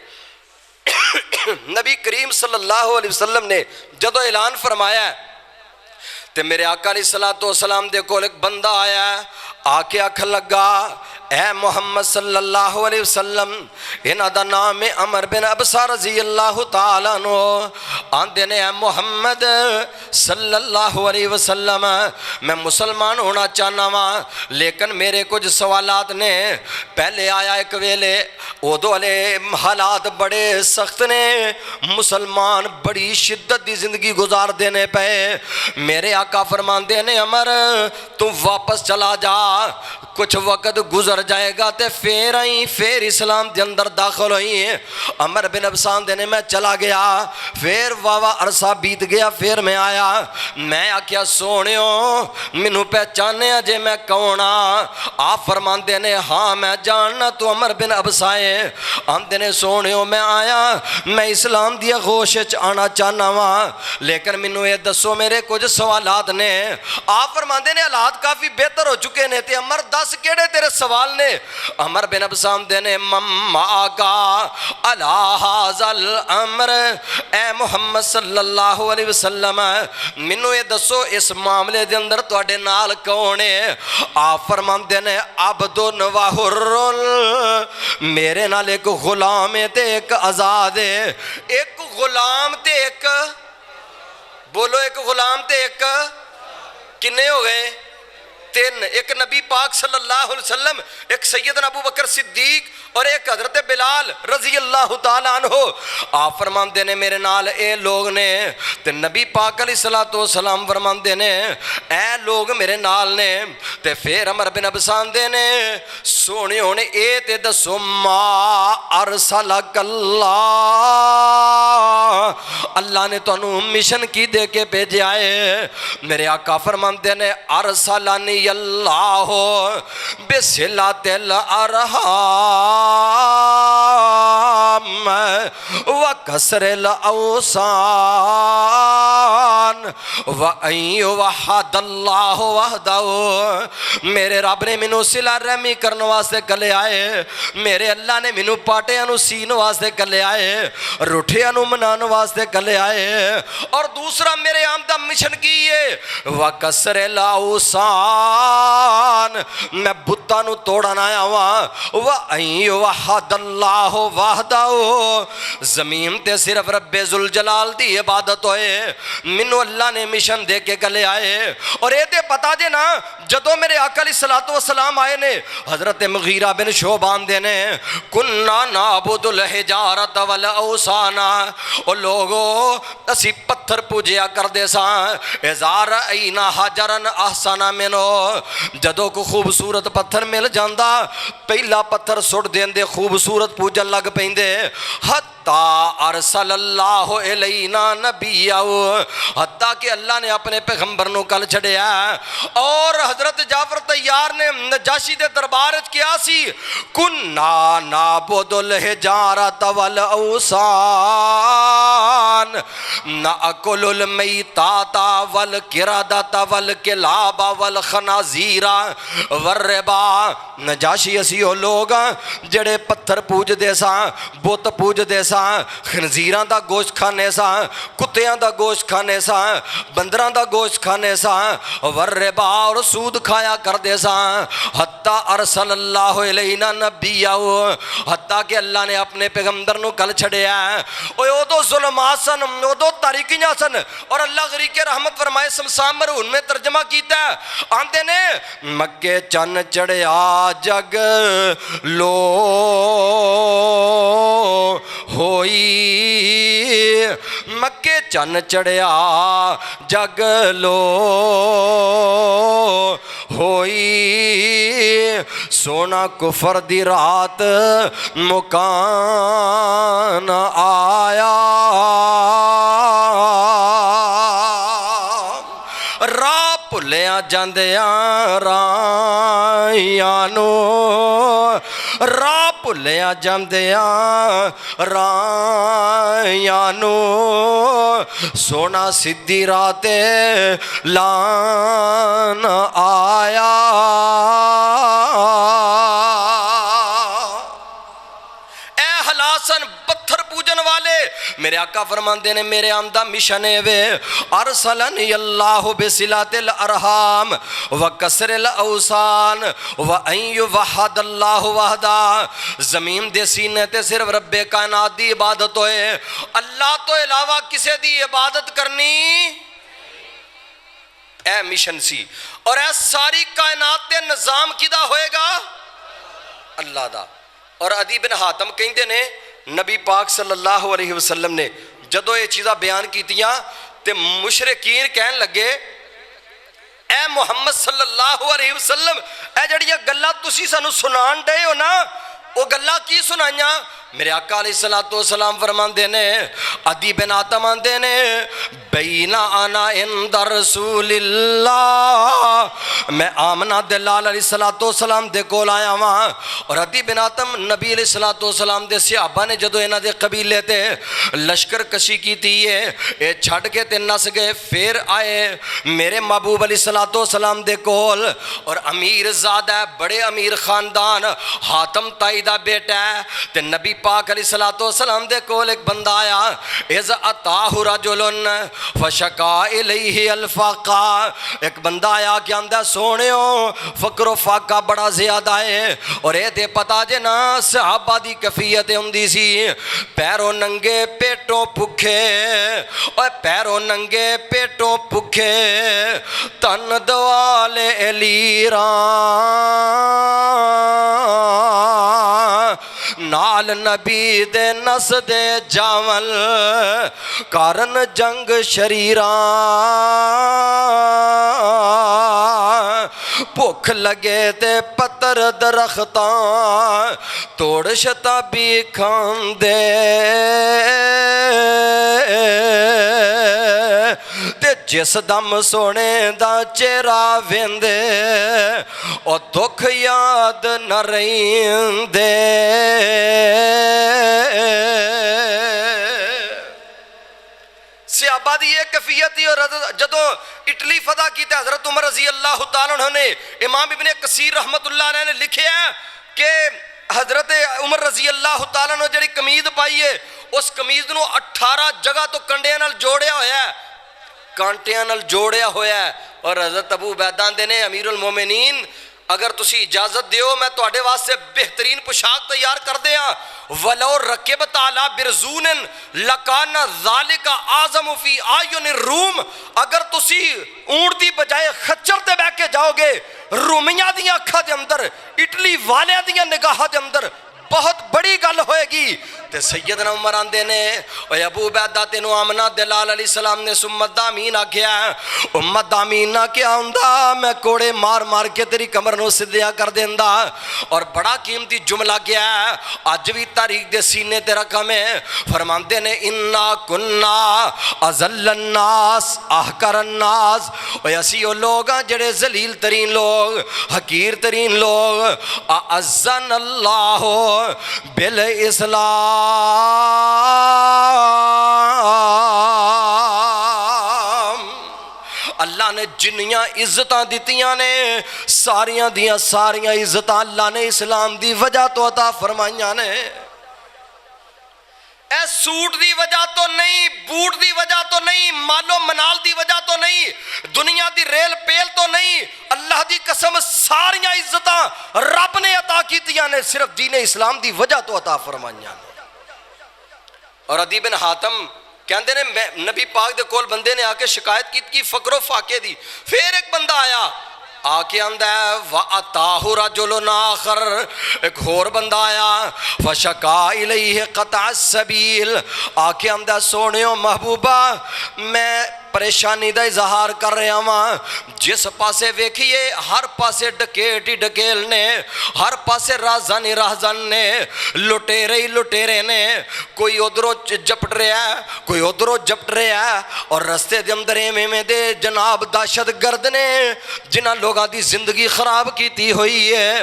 نبی کریم صلی اللہ علیہ وسلم نے جدو اعلان فرمایا ہے تے میرے آقا علیہ الصلوۃ والسلام دے کول ایک بندہ آیا ہے آ کے آکھن لگا اے محمد صلی اللہ علیہ وسلم انہاں دا نام ہے عمر بن ابسہ رضی اللہ تعالیٰ عنہ آندے نے اے محمد صلی اللہ علیہ وسلم میں مسلمان ہونا چاہنا وا لیکن میرے کچھ سوالات نے پہلے آیا ایک ویلے ادو والے حالات بڑے سخت نے مسلمان بڑی شدت دی زندگی گزار دینے پہ میرے آقا فرماندے نے عمر تم واپس چلا جا کچھ وقت گزر جائے گا تے پھر اسلام دے اندر داخل ہوئی عمر بن ابسہ نے میں چلا گیا پھر واوا عرصہ بیت گیا پھر میں آیا میں آکھیا سونیو مینوں پہچانے جے میں کون آپ فرماندے نے ہاں میں جاننا تو عمر بن ابسہ ہے آندے نے سونیو میں آیا میں اسلام دی آغوش وچ آنا چاہنا وا لیکن مینوں یہ دسو میرے کچھ سوالات نے آپ فرماندے نے حالات کافی بہتر ہو چکے نے تے عمر دس کیڑے تیرے سوال نے عمر بن ابسہ نے مما کا علی ھذا الامر اے محمد صلی اللہ علیہ وسلم مینوں یہ دسو اس معاملے دے اندر تواڈے نال کون ہے آپ فرماندے نے عبد و حر میرے نال ایک غلام ہے تے ایک آزاد ہے ایک غلام تے ایک بولو ایک غلام تے ایک کنے ہو گئے تین ایک نبی پاک صلی اللہ علیہ وسلم ایک سیدنا ابو بکر صدیق اور ایک حضرت بلال رضی اللہ تعالیٰ عنہ آپ فرماندے نے میرے نال اے لوگ نے تے نبی پاک علیہ الصلوۃ والسلام فرماندے نے اے لوگ میرے نال نے تے پھر عمر بن ابسہ نے سونے ہونے اے تے دسو ما ارسلک اللہ اللہ نے تو انہوں مشن کی دے کے بھیجا ہے میرے آقا فرماندے نے ارسلنی اللہ بصلۃ الارحام وکسر الاوثان وان یوحد اللہ وحدہ میرے رب نے مینوں صلہ رحمی کرنے واسطے کلے آئے میرے اللہ نے مینوں پاٹیاں نو سین واسطے کلے آئے روٹھیاں نو منان واسطے کلے آئے اور دوسرا میرے آمدہ مشن کی ہے وکسر الاوثان میں بتاں نو توڑنا آیا ہوا وان یوحد اللہ وحدہ زمین تے صرف رب ذوالجلال دی عبادت ہوئے منو اللہ نے مشن دے کے گلے آئے اور اے تے پتا جے نا جدو میرے آقا علیہ الصلوۃ والسلام آئے نے حضرت مغیرہ بن شعبان دے نے کننا نعبد الحجارۃ والاوثان او لوگو اسی پتھر پوجیا کر دے ساں اذا رأینا حجرا احسن منو جدو کو خوبصورت پتھر مل جاندا پہلا پتھر سٹ دیندے خوبصورت پوجن لگ پیندے حتیٰ ارسل اللہ علینا نبیہ حتیٰ کہ اللہ نے اپنے پیغمبر نو کل چھڑیا اور حضرت جعفر طیار نے نجاشی دے دربار کیا سی کننا نعبد الحجارۃ والاوثان ناکل المیتات والقردۃ والکلاب والخنازیر والربا نجاشی اسی ہو لوگ جڑے پتھر پوج دے ساں بت پوج دے ساں خنزیراں دا گوشت کھانے ساں کتیاں دا گوشت کھانے ساں بندراں دا گوشت کھانے ساں والربا اور سود کھایا کر دے ساں حتیٰ ارسل اللہ علینا نبیہ حتیٰ کہ اللہ نے اپنے پیغمبر نو کل چھڑیا او دو ظلمات سن او دو تاریکیاں سن اور اللہ غریق رحمت فرمائے سمسام مرہون میں ترجمہ کیتا ہے آندے نے مکے چن چڑیا جگ لو ہوئی مکے چن چڑھیا جگ لو ہوئی سونا کفر دی رات مکان آیا راہ بھلیاں جاندیاں رائیاں نو راہ بھلیاں جاندیاں رائیاں نو سونا سدھی راہ تے لان آیا اے ہلاسن پتھر پوجن والے میرے آقا فرماندے نے میرے آمدہ مشن وے ارسلنی اللہ بصلات الارحام وکسر الاوثان وان یوحد اللہ وحدہ زمین دے سینے تے صرف رب کائنات دی عبادت ہوئے اللہ تو علاوہ کسے دی عبادت کرنی اے مشن سی اور اے ساری کائنات تے نظام کدا ہوئے گا اللہ دا اور عدی بن حاتم کہندے نے نبی پاک صلی اللہ علیہ وسلم نے جدو یہ چیزاں بیان کیتیاں تے مشرکین کہن لگے اے محمد صلی اللہ علیہ وسلم اے جڑیاں گلاں تسی سانو سنان دے ہو نا وہ گلاں کی سنائیاں میرے آقا علیہ السلام فرماندے نے عدی بن حاتم آندے نے بینا انا عند رسول اللہ میں آمنہ دلال علیہ السلام دے کول آیا وہاں اور عدی بن حاتم نبی علیہ السلام دے صحابہ نے جدو انہ دے قبیلے تے لشکر کشی کی تھی یہ چھڑ کے تے نس گئے پھر آئے میرے محبوب علیہ السلام دے کول اور امیر زادہ ہے بڑے امیر خاندان حاتم تائی دا بیٹا ہے تے نبی پاک علیہ السلام دے کول ایک بندہ آیا اذ اتاہ رجلن فشکا الیہ الفاقہ ایک بندہ آیا کہ اندہ سونے ہو فقر و فاقہ بڑا زیادہ ہے اور اے دے پتا جنا صحابہ دی کفیت ہوندی سی پیروں ننگے پیٹوں پکھے اور پیروں ننگے پیٹوں پکھے تن دوالے لیران نال نبی دے نس دے جاول کارن جنگ شریران بھوک لگے تے پتر درختان توڑ شتا بھی کھان دے تے جس دم سونے دا چہرہ ویندے اور دکھ یاد نہ رہندے صحابہ دی یہ کفیت تھی اور جدو اٹلی فتح کی تھے حضرت عمر رضی اللہ تعالیٰ عنہ نے امام ابن کثیر رحمت اللہ علیہ نے لکھے ہیں کہ حضرت عمر رضی اللہ تعالیٰ عنہ جڑی قمید پائی ہے اس قمید نو 18 جگہ تو کنڈیاں نال جوڑیا ہویا ہے کانٹیاں نال جوڑیا ہویا ہے اور حضرت ابو عبیدہ نے امیر المومنین اگر تسی اجازت دیو میں تواڈے واسطے بہترین پوشاک تیار کر دیاں ولو رکبت علی برزون لکان ذالک اعظم فی اعین الروم اگر تسی اونٹ دی بجائے خچر تے بیٹھ کے جاؤ گے رومیاں دیاں اکھاں دے اندر اٹلی والیاں دیاں نگاہاں دے اندر بہت بڑی گل ہوئے گی تے سیدنا عمر آندے نے اے ابو عبیدہ تینو آمنہ دلال علیہ السلام نے سمت دامین آکھیا امت دامین نہ کیا ہوندا میں کوڑے مار مار کے تیری کمر نو سدھیا کر دیندا اور بڑا قیمتی جملہ کیا ہے آج بھی تاریخ دے سینے تے رقم ہے فرماندے نے انا کننا ازل الناس احکر الناس اے اسی وہ لوگ ہیں جڑے ذلیل ترین لوگ حقیر ترین لوگ اعزن اللہ بالاسلام اللہ نے جنیاں عزتاں دیتیاں نے ساریاں دیاں ساریاں عزتاں اللہ نے اسلام دی وجہ تو عطا فرمائیاں نے اے سوٹ دی وجہ تو نہیں بوٹ دی وجہ تو نہیں مالو منال دی وجہ تو نہیں دنیا دی ریل پیل تو نہیں اللہ دی قسم ساریاں عزتاں رب نے عطا کیتیاں نے صرف دین اسلام دی وجہ تو عطا فرمائیاں نے اور عدی بن حاتم کہندے نے نبی پاک دے کول بندے نے آ کے شکایت کی فقر و فاقے دی پھر ایک بندہ آیا آ کے آندا ہے وَأَتَاهُ رَجُلٌ آخر، ایک اور بندہ آیا فَشَكَا إِلَيْهِ قَطْعَ السَّبِيلِ، آ کے آندا سونیو محبوبہ میں پریشانی دا اظہار کر رہا ہاں، جس پاسے ویکھیے ہر پاسے ڈکیٹ ہی ڈکیل نے، ہر پاسے رازان ہی رازان نے، لٹیرے ہی لٹیرے نے، کوئی ادھروں جپٹ رہا ہے کوئی ادھروں جپٹ رہا ہے، اور رستے دے اندر میں دے جناب دہشت گرد نے جنہاں لوگاں دی زندگی خراب کیتی ہوئی ہے۔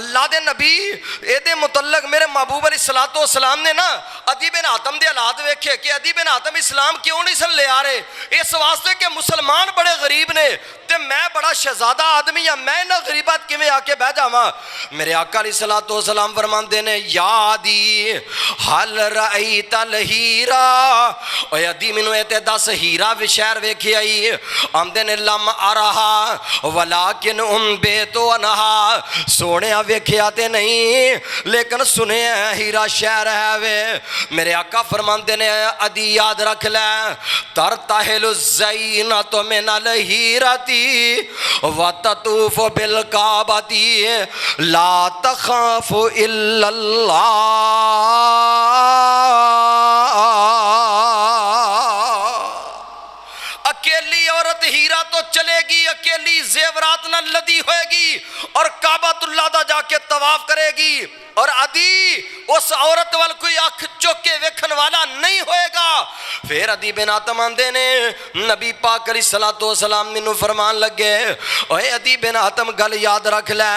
اللہ دے نبی اے دے متعلق میرے محبوب علیہ السلام نے نا عدی بن حاتم دے حالات ویکھے کہ عدی بن حاتم اسلام کیوں نہیں سن لے آ رہے، اس واسطے کہ مسلمان بڑے غریب نے تے میں بڑا شہزادہ آدمی ہاں، میں نہ غریبات کیویں آ کے بہ جاواں۔ میرے آقا علیہ السلام فرماندے نے یا عدی حل رأیت الہیرا، اے عدی مینوں تے دس ہیرا شہر ویکھی آئی، آمدے نے لم ارہا ولیکن انبیت عنہا، سونیا ویکھیا تے نہیں لیکن سنے ہیرا شہر ہے وے۔ میرے آقا فرماندے نے عدی یاد رکھ لے ترتحل الزینت من الہیرتی وتطوف بالکعبتی لا تخاف الا اللہ، اکیلی عورت ہیرا تو چلے گی، اکیلی زیورات نہ لدی ہوئے گی اور کعبۃ اللہ دا جا کے طواف کرے گی، اور عدی اس عورت وال کوئی آنکھ چوک کے ویکھن والا نہیں ہوئے گا۔ پھر عدی بن حاتم آندے نے نبی پاک علیہ السلام مینوں فرمان لگے اے عدی بن حاتم گل یاد رکھ لے،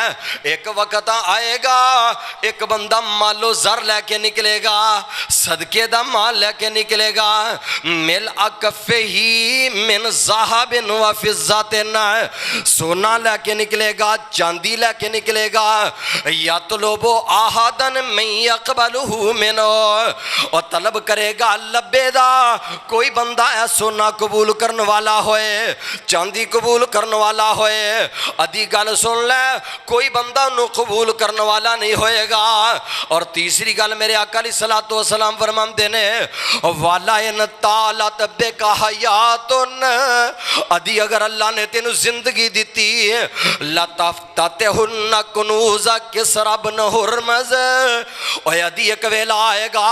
ایک وقت آئے گا ایک بندہ مال و زر لے کے نکلے گا، صدقے دا مال لے کے نکلے گا، مل اکفے ہی من ذہب و فضۃ، سونا لے کے نکلے گا، چاندی لے کے نکلے گا، یطلب احدن من یقبلہ منہ، اور طلب کرے گا لبے دا کوئی بندہ ہے سونا قبول کرنے والا ہوئے، چاندی قبول کرنے والا ہوئے۔ عدی گل سن لے کوئی بندہ انہوں قبول کرنے والا نہیں ہوئے گا۔ اور تیسری گل میرے آقا علیہ السلام فرماندے نے والا ان طالت بک حیات، عدی اگر اللہ نے تینوں زندگی دیتی لتفتتحن کنوز کسری بن ہرمز، اوہ عدی ایک ویلا آئے گا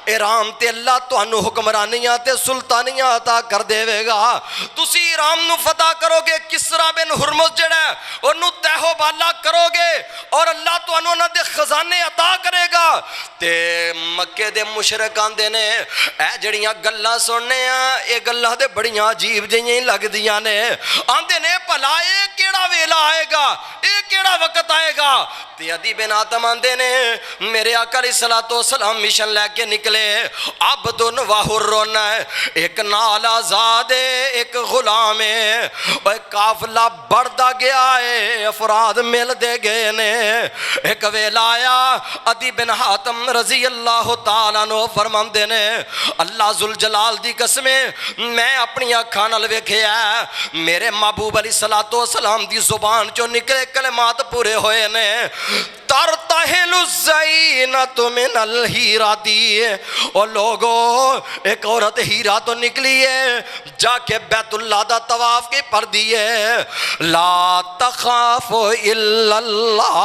ایران تے اللہ تو انہوں حکمرانیاں تے سلطانیاں عطا کر دے گا، تسی ایران نو فتح کرو گے، کسری بن ہرمز جڑا ہے انہوں تہو بالا کرو گے اور اللہ تو انہوں دے خزانے عطا کرے گا۔ تے مکے دے مشرکان دے نے اے جڑیاں گلاں سننے ہیں اے گلاں دے بڑیاں عجیب جییں لگ دیاں نے، آندے نے بھلا اے کیڑا ویلا آئے گا، اے کیڑا وقت آئے گا؟ تے عدی بن حاتم آندے نے میرے آقا علیہ السلام مشن لے کے نکلے، عبد و حرن، ایک نال آزاد ایک غلام ہے، اور قافلہ بڑھدا گیا ہے، افراد مل دے گئے نے۔ ایک ویلا آیا عدی بن حاتم رضی اللہ تعالیٰ عنہ فرماندے نے اللہ ذوالجلال دی قسمیں میں اپنی آنکھاں نال ویکھیا میرے محبوب علیہ السلام دی زبان چوں نکلے کلمات پورے ہوئے نے، ترتحل الزینت من الہیرا دی، اور لوگوں ایک عورت ہیرا تو نکلی ہے جا کے بیت اللہ دا طواف کی پر دیئے، لا تخاف الا اللہ،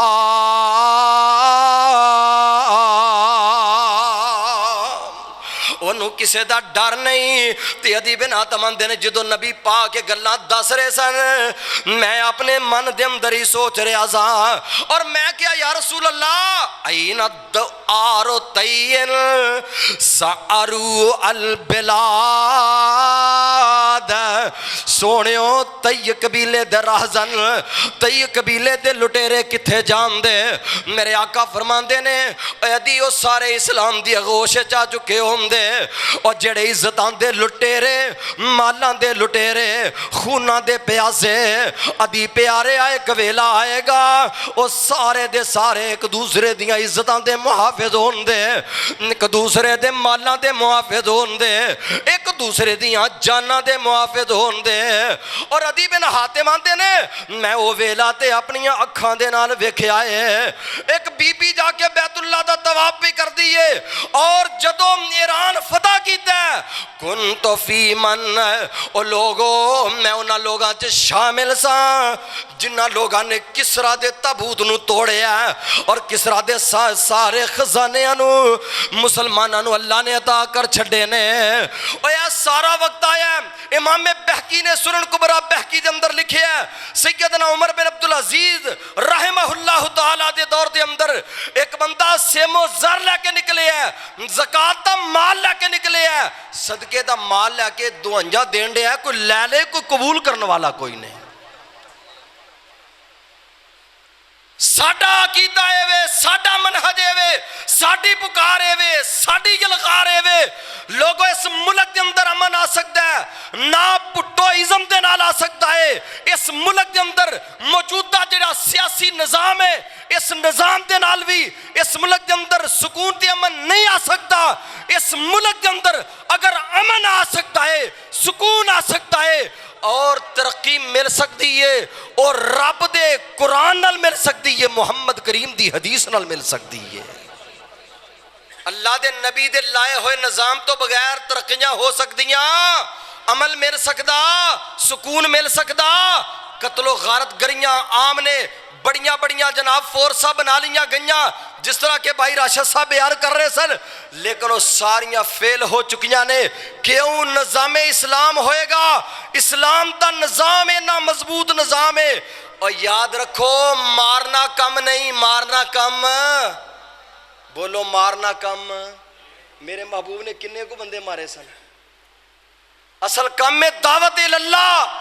انہوں کسے دا ڈر نہیں۔ تے عدی بن حاتم آندے نے جدو نبی پاک کے گلاں دس رہے سن میں اپنے من دے اندر ہی سوچ رہا سا، اور میں کیا یا رسول اللہ این الدعار تین سعرو البلاد، سونیوں تی قبیلے دے رہزن تی قبیلے دے لٹیرے کتھے جان دے؟ میرے آقا فرماندے نے اے عدی او سارے اسلام دی اغوش چاہ چکے ہوں دے، اور جڑے عزتان دے لٹیرے مالان دے لٹیرے خونہ دے پیاسے، عدی پیارے آئے قویلہ آئے گا وہ سارے دے سارے ایک دوسرے دیاں عزتان دے محافظ ہون دے، ایک دوسرے دے مالان دے محافظ ہون دے، ایک دوسرے دیاں جانہ دے محافظ ہون دے۔ اور عدی بن حاتم آندے نے میں وہ ویلا تے اپنی اکھاں دے نال ویکھے آئے، ایک بی بی جا کے بیت اللہ دا طواف بھی کر دیئے، اور جدو ایران فتح کیتا ہے کن تو فی من او لوگو میں انہاں لوگاں چ شامل ساں جنہاں لوگاں نے کسرا دے تابوت نو توڑیا اور کسرا دے سارے خزانیاں نو مسلماناں نو اللہ نے عطا کر چھڈے نے۔ او یہ سارا وقت آیا ہے، امام بہقی نے سنن کبریٰ بہقی دے اندر لکھے ہے سیدنا عمر بن عبدالعزیز رحمہ اللہ تعالیٰ دے دور دے اندر ایک بندہ سیمو زر لے کے نکلے ہے، زکاة دا مال لے کے نکلے ہے، صدقے دا مال لے کے دوانجا دین دے ہے، کوئی لے لے کوئی قبول کرنے والا کوئی نہیں۔ ساڈا عقیدہ اے وے، ساڈا منہج اے وے، ساڈی پکار اے وے، ساڈی جلغار اے وے، لوگوں اس ملک دے اندر امن آ سکتا ہے نہ پٹو ازم دے نال آ سکتا ہے۔ اس ملک دے اندر موجودہ جڑا سیاسی نظام ہے اس نظام دے نال بھی اس ملک دے اندر سکون تے امن نہیں آ سکتا۔ اس ملک دے اندر اگر امن آ سکتا ہے، سکون آ سکتا ہے اور ترقی مل سکتی ہے اور رب دے قرآن نال مل سکتی ہے، محمد کریم دی حدیث نال مل سکتی ہے۔ اللہ دے نبی دے لائے ہوئے نظام تو بغیر ترقیاں ہو سکتیاں، عمل مل سکتا، سکون مل سکتا۔ قتل و غارت گریاں عام نے بڑیاں بڑیاں جناب فورساں بنا لیاں گئیاں جس طرح کہ بھائی راشد صاحب بیان کر رہے سن، لیکن وہ ساریاں فیل ہو چکیاں نے۔ کیوں؟ نظام اسلام ہوئے گا، اسلام دا نظام ہے نا مضبوط نظام ہے۔ اور یاد رکھو مارنا کم نہیں، مارنا کم، بولو مارنا کم۔ میرے محبوب نے کنے کو بندے مارے سن؟ اصل کم میں دعوت اللہ،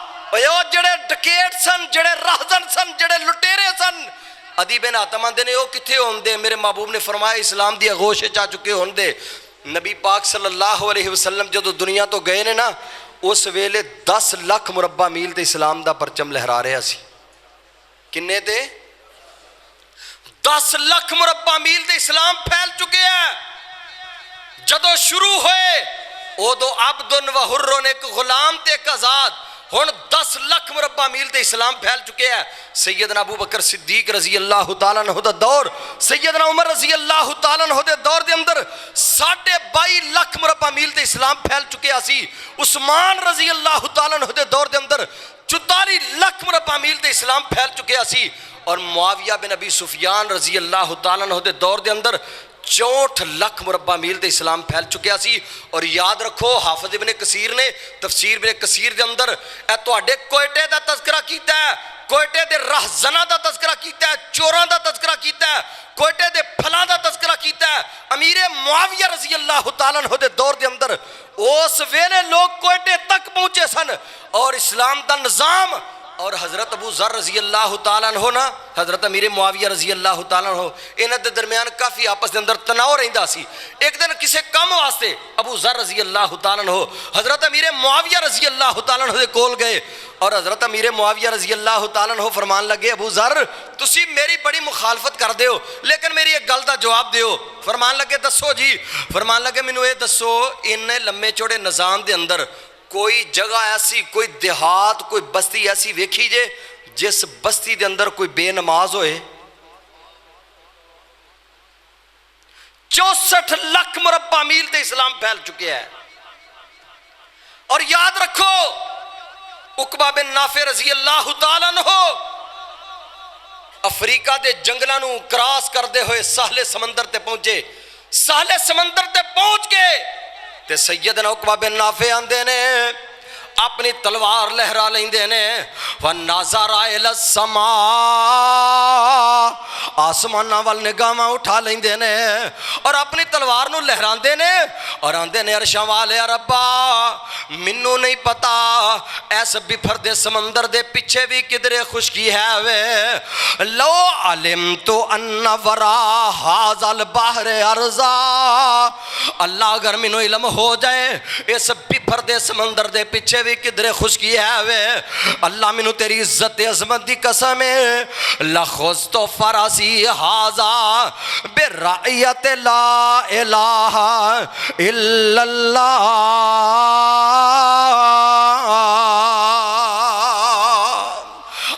جڑے ڈکیٹ سن، جڑے راہزن سن، جڑے لٹیرے سن، ادی بن حاتم آندے نے وہ کتھے ہوندے؟ میرے محبوب نے فرمایا اسلام دی اغوش چا چکے ہوندے۔ نبی پاک صلی اللہ علیہ وسلم جدو دنیا تو گئے نے نا اس ویلے 10 لاکھ مربع میل تے اسلام دا پرچم لہرا رہا سی۔ کنے تے؟ 10 لاکھ مربع میل تے اسلام پھیل چکے ہیں۔ جدو شروع ہوئے ادو عبدن و حرن، ایک غلام تے ایک آزاد، ہن 10 لاکھ مربع میل تے اسلام پھیل چکے ہیں۔ سیدنا ابو بکر صدیق رضی اللہ تعالیٰ عنہ دا دور، سیدنا عمر رضی اللہ تعالیٰ عنہ دے دور دے اندر 22.5 لاکھ مربع میل تے اسلام پھیل چکے سی۔ عثمان رضی اللہ تعالیٰ عنہ دے دور دے اندر 44 لاکھ مربع میل تے اسلام پھیل چکے سی۔ اور معاویہ بن ابی سفیان رضی اللہ تعالیٰ عنہ دے دور دے اندر 64 لاکھ مربع میل تے اسلام پھیل چکیا سی۔ اور یاد رکھو حافظ ابن کثیر نے تفسیر ابن کثیر دے اندر اے تواڈے کوئٹے دا تذکرہ کیتا ہے، کوئٹے دے راہزناں دا تذکرہ کیتا ہے، چوراں دا تذکرہ کیتا ہے، کوئٹے دے پھلاں دا تذکرہ کیتا ہے۔ امیر معاویہ رضی اللہ تعالیٰ عنہ دے دور دے اندر اس ویلے لوگ کوئٹے تک پہنچے سن اور اسلام دا نظام، اور حضرت ابو ذر رضی اللہ تعالیٰ عنہ نا حضرت امیر معاویہ رضی اللہ تعالیٰ عنہ انہاں دے درمیان کافی آپس دے اندر تناؤ رہندا سی۔ ایک دن کسے کم واسطے ابو ذر رضی اللہ تعالیٰ عنہ حضرت امیر معاویہ رضی اللہ تعالیٰ عنہ دے کول گئے اور حضرت امیر معاویہ رضی اللہ تعالیٰ عنہ فرمان لگے ابو ذر تسی میری بڑی مخالفت کر دیو لیکن میری ایک گل دا جواب دیو۔ فرمان لگے دسو جی؟ فرمان لگے مینوں اے دسو ان لمے چوڑے نظام دے اندر کوئی جگہ ایسی، کوئی دیہات، کوئی بستی ایسی ویکھی جے جس بستی دے اندر کوئی بے نماز ہوئے؟ 64 لاکھ مربع میل تے اسلام پھیل چکے ہیں۔ اور یاد رکھو عقبہ بن نافع رضی اللہ تعالیٰ عنہ افریقہ دے جنگلاں نو کراس کردے ہوئے ساحل سمندر تے پہنچے۔ ساحل سمندر تے پہنچ کے تے سیدنا عقبہ بن نافع آندے نے اپنی تلوار لہرا لیندے نے وَنَظَرَ إِلَى السَّمَاءِ آسماناں وال نگاہاں اٹھا لیندے نے اور اپنی تلوار نو لہراندے نے اور آندے نے عرشاں والے ربا منوں نہیں پتا ایس بپھردے سمندر دے پیچھے بھی کدرے خشکی ہے وے لو علمت ان ورا ھذا البحر ارضا اللہ اگر منوں علم ہو جائے اس بپھردے سمندر دے پیچھے بھی کدرے خشکی ہے وے اللہ منوں تیری عزت عظمت دی قسم ہے لخذت فرسی ھذا برعیت لا الہ الا اللہ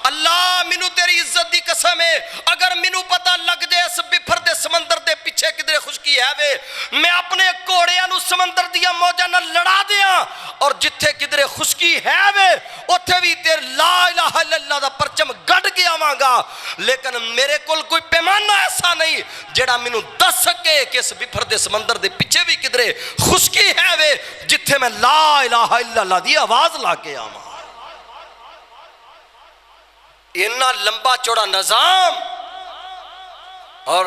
اللہ منوں تیری عزت دی قسم ہے اگر منوں پتہ لگ جائے اس بپھردے سمندر دے پیچھے کدرے خشکی خشکی ہے وے میں اپنے گھوڑیاں نو سمندر دیا موجاں نال لڑا دیاں اور جتھے کدھرے خشکی ہے وے اوتھے بھی تیر لا الہ الا اللہ دا پرچم گڑ کے آواں گا لیکن میرے کول کوئی پیمانہ ایسا نہیں جڑا مینوں دس سکے کہ اس بفر دے سمندر دے پیچھے بھی کدھرے خشکی ہے وے جتھے میں لا الہ الا اللہ دی آواز لا کے آواں اتنا لمبا چوڑا نظام اور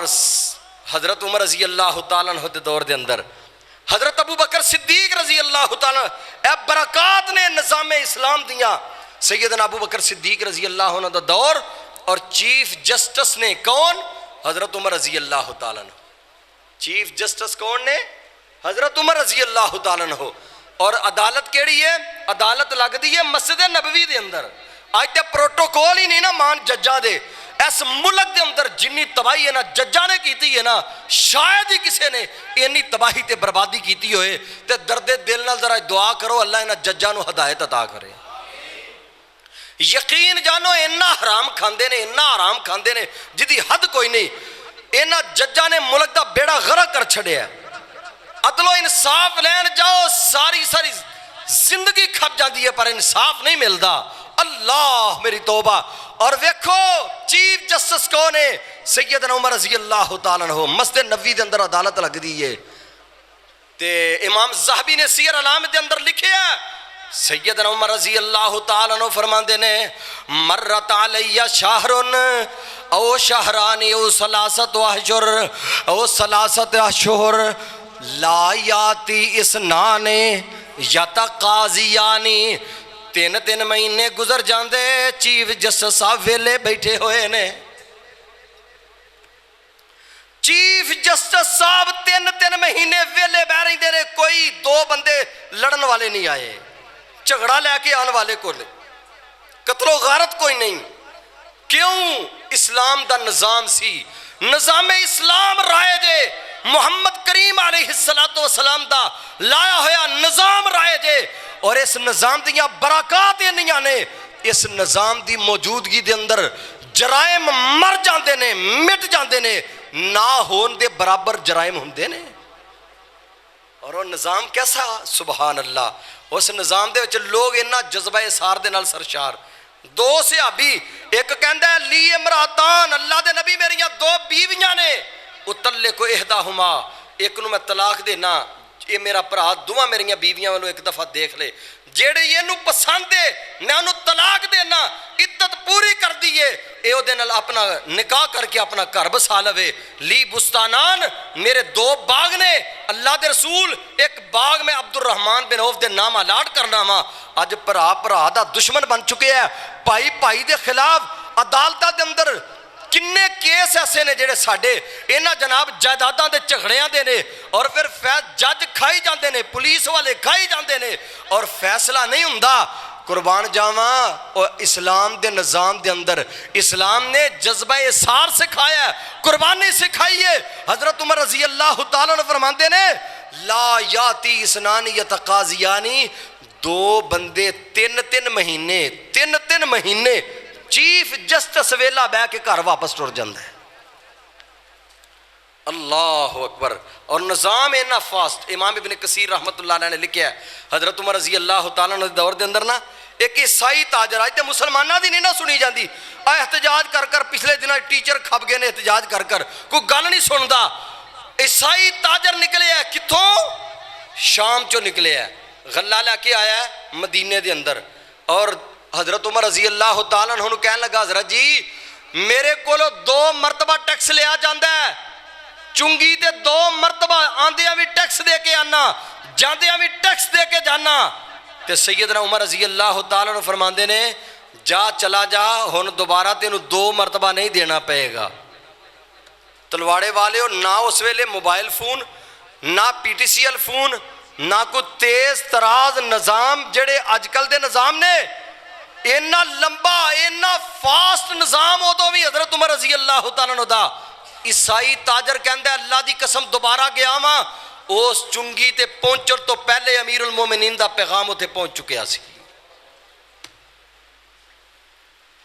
حضرت عمر رضی اللہ تعالیٰ عنہ دے دور دے اندر حضرت ابو بکر صدیق رضی اللہ تعالیٰ اے برکات نے نظام اسلام دیا سیدنا ابو بکر صدیق رضی اللہ عنہ دا دور اور چیف جسٹس نے کون حضرت عمر رضی اللہ تعالیٰ عنہ چیف جسٹس کون نے حضرت عمر رضی اللہ تعالیٰ عنہ اور عدالت کیڑی ہے عدالت لگ دی ہے مسجد نبوی دے اندر آج تے پروٹوکول ہی نہیں نا مان ججا دے اس ملک دے اندر جنی تباہی ہے نا ججا نے کیتی ہے نا شاید ہی کسے نے اینی تباہی تے بربادی کیتی ہوئے تے درد دل نال ذرا دعا کرو اللہ انہاں ججا نو ہدایت عطا کرے یقین جانو انہاں حرام کھاندے نے انہاں حرام کھاندے نے جدی حد کوئی نہیں انہاں ججا نے ملک دا بیڑا غرق کر چھڑیا ہے عدل و انصاف لین جاؤ ساری زندگی کھپ جاندی ہے پر انصاف نہیں ملدا اللہ میری توبہ اور ویکھو چیف جسٹس کون ہے سیدنا عمر رضی اللہ تعالیٰ عنہ مسجد نبوی دے اندر عدالت لگ دی ہے تے امام زاہبی نے سیر علام دے اندر لکھے ہے سیدنا عمر رضی اللہ تعالیٰ عنہ فرماندے نے مرت علی شہرن او شہرانی او سلاست احشر او سلاست اشہر لا یاتی اسنانے یتا قاضیانی تین مہینے گزر جاندے چیف جسٹس صاحب ویلے بیٹھے ہوئے نے چیف جسٹس صاحب تین مہینے ویلے بہ رہی دے رہے کوئی دو بندے لڑن والے نہیں آئے جھگڑا لے کے آنے والے کو قتل و غارت کوئی نہیں کیوں اسلام دا نظام سی نظام اسلام رائے جے محمد کریم علیہ السلام دا لایا ہویا نظام رائے جے اور اس نظام دیاں برکات انیاں نے اس نظام دی موجودگی دے اندر جرائم مر جاندے نے مٹ جاندے نے نہ ہون دے برابر جرائم ہوندے نے اور وہ نظام کیسا سبحان اللہ اس نظام دے وچ لوگ انہاں جذبہ اثار دے نال سرشار دو صحابی ایک کہندا ہے لی امراتان اللہ دے نبی میریاں دو بیویاں نے اطلق احداہما ایک نو میں طلاق دینا یہ میرا پرا دوواں میریاں بیویاں والوں ایک دفعہ دیکھ لے جیڑے یہ نو پسند ہے میں انہوں طلاق دینا عدت پوری کر دیئے اے او دن اپنا نکاح کر کے اپنا گھر بسا لوے لی بستانان میرے دو باغ نے اللہ دے رسول ایک باغ میں عبد الرحمن بن عوف دے نام الاٹ کرنا ماں آج پرا دا دشمن بن چکے ہیں پائی دے خلاف عدالتہ دے اندر کنے کیس ایسے نے جڑے ساڑے اینا جناب جائیداداں دے جھگڑیاں دے نے اور پھر جج کھائی جاندے نے پولیس والے کھائی جاندے نے اور فیصلہ نہیں ہوندا قربان جاواں اور اسلام دے نظام دے اندر اسلام نے جذبہ اثار سکھایا ہے قربانی سکھائی ہے حضرت عمر رضی اللہ تعالیٰ نے فرماندے نے لا یاتی اسنانی یتقاضیانی دو بندے تین مہینے چیف جسٹس ویلا بہ کے گھر واپس ٹر جاندہ ہے اللہ اکبر اور نظام اینا فاسٹ امام ابن کثیر رحمت اللہ علیہ نے لکھیا ہے حضرت عمر رضی اللہ تعالیٰ نے دور دے اندر نا ایک عیسائی تاجر آج تے مسلمانہ دی نہیں نہ سنی جاندی احتجاج کر پچھلے دنوں ٹیچر کھپ گئے نے احتجاج کر کوئی گل نہیں سندا عیسائی تاجر نکلے ہے کتھوں شام چو نکلے ہے غلہ لے کے آیا ہے مدینے دے اندر اور حضرت عمر رضی اللہ تعالیٰ عنہ کہنے لگا حضرت جی میرے کو 2 مرتبہ ٹیکس لیا جاندہ ہے چنگی تے 2 مرتبہ آندیاں بھی ٹیکس دے کے آنا جاندیاں بھی ٹیکس دے کے جانا تے سیدنا عمر رضی اللہ تعالیٰ عنہ فرماندے نے جا چلا جا ہن دوبارہ تینوں 2 مرتبہ نہیں دینا پہے گا تلواڑے والے ہو نہ اس ویلے موبائل فون نہ P T C L phone نہ کوئی تیز تراز نظام جڑے آج کل دے نظام نے اینا لمبا اینا فاسٹ نظام ہو تو بھی حضرت عمر رضی اللہ تعالیٰ عنہ دا عیسائی تاجر کہندہ ہے اللہ دی قسم دوبارہ گیا ماں اس چنگی تے پہنچر تو پہلے امیر المومنین دا پیغام ہوتے پہنچ چکے آسی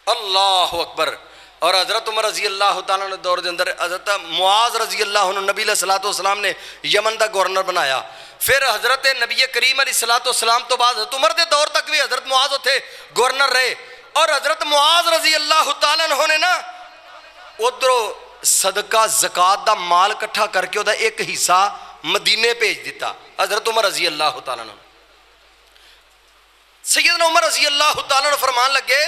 اللہ اکبر اور حضرت عمر رضی اللہ تعالیٰ نے دور دے اندر حضرت معاذ رضی اللہ عنہ نبی علیہ الصلوۃ والسلام نے یمن دا گورنر بنایا. پھر حضرت نبی کریم علیہ الصلوۃ والسلام تو بعد حضرت عمر دے دور تک بھی حضرت معاذ اتھے گورنر رہے. اور حضرت معاذ رضی اللہ تعالیٰ عنہ نے نا ادھروں صدقہ زکات دا مال کٹھا کر کے دا ایک حصہ مدینے بھیج دیتا حضرت عمر رضی اللہ تعالیٰ عنہ. سیدنا عمر رضی اللہ تعالیٰ عنہ فرمان لگے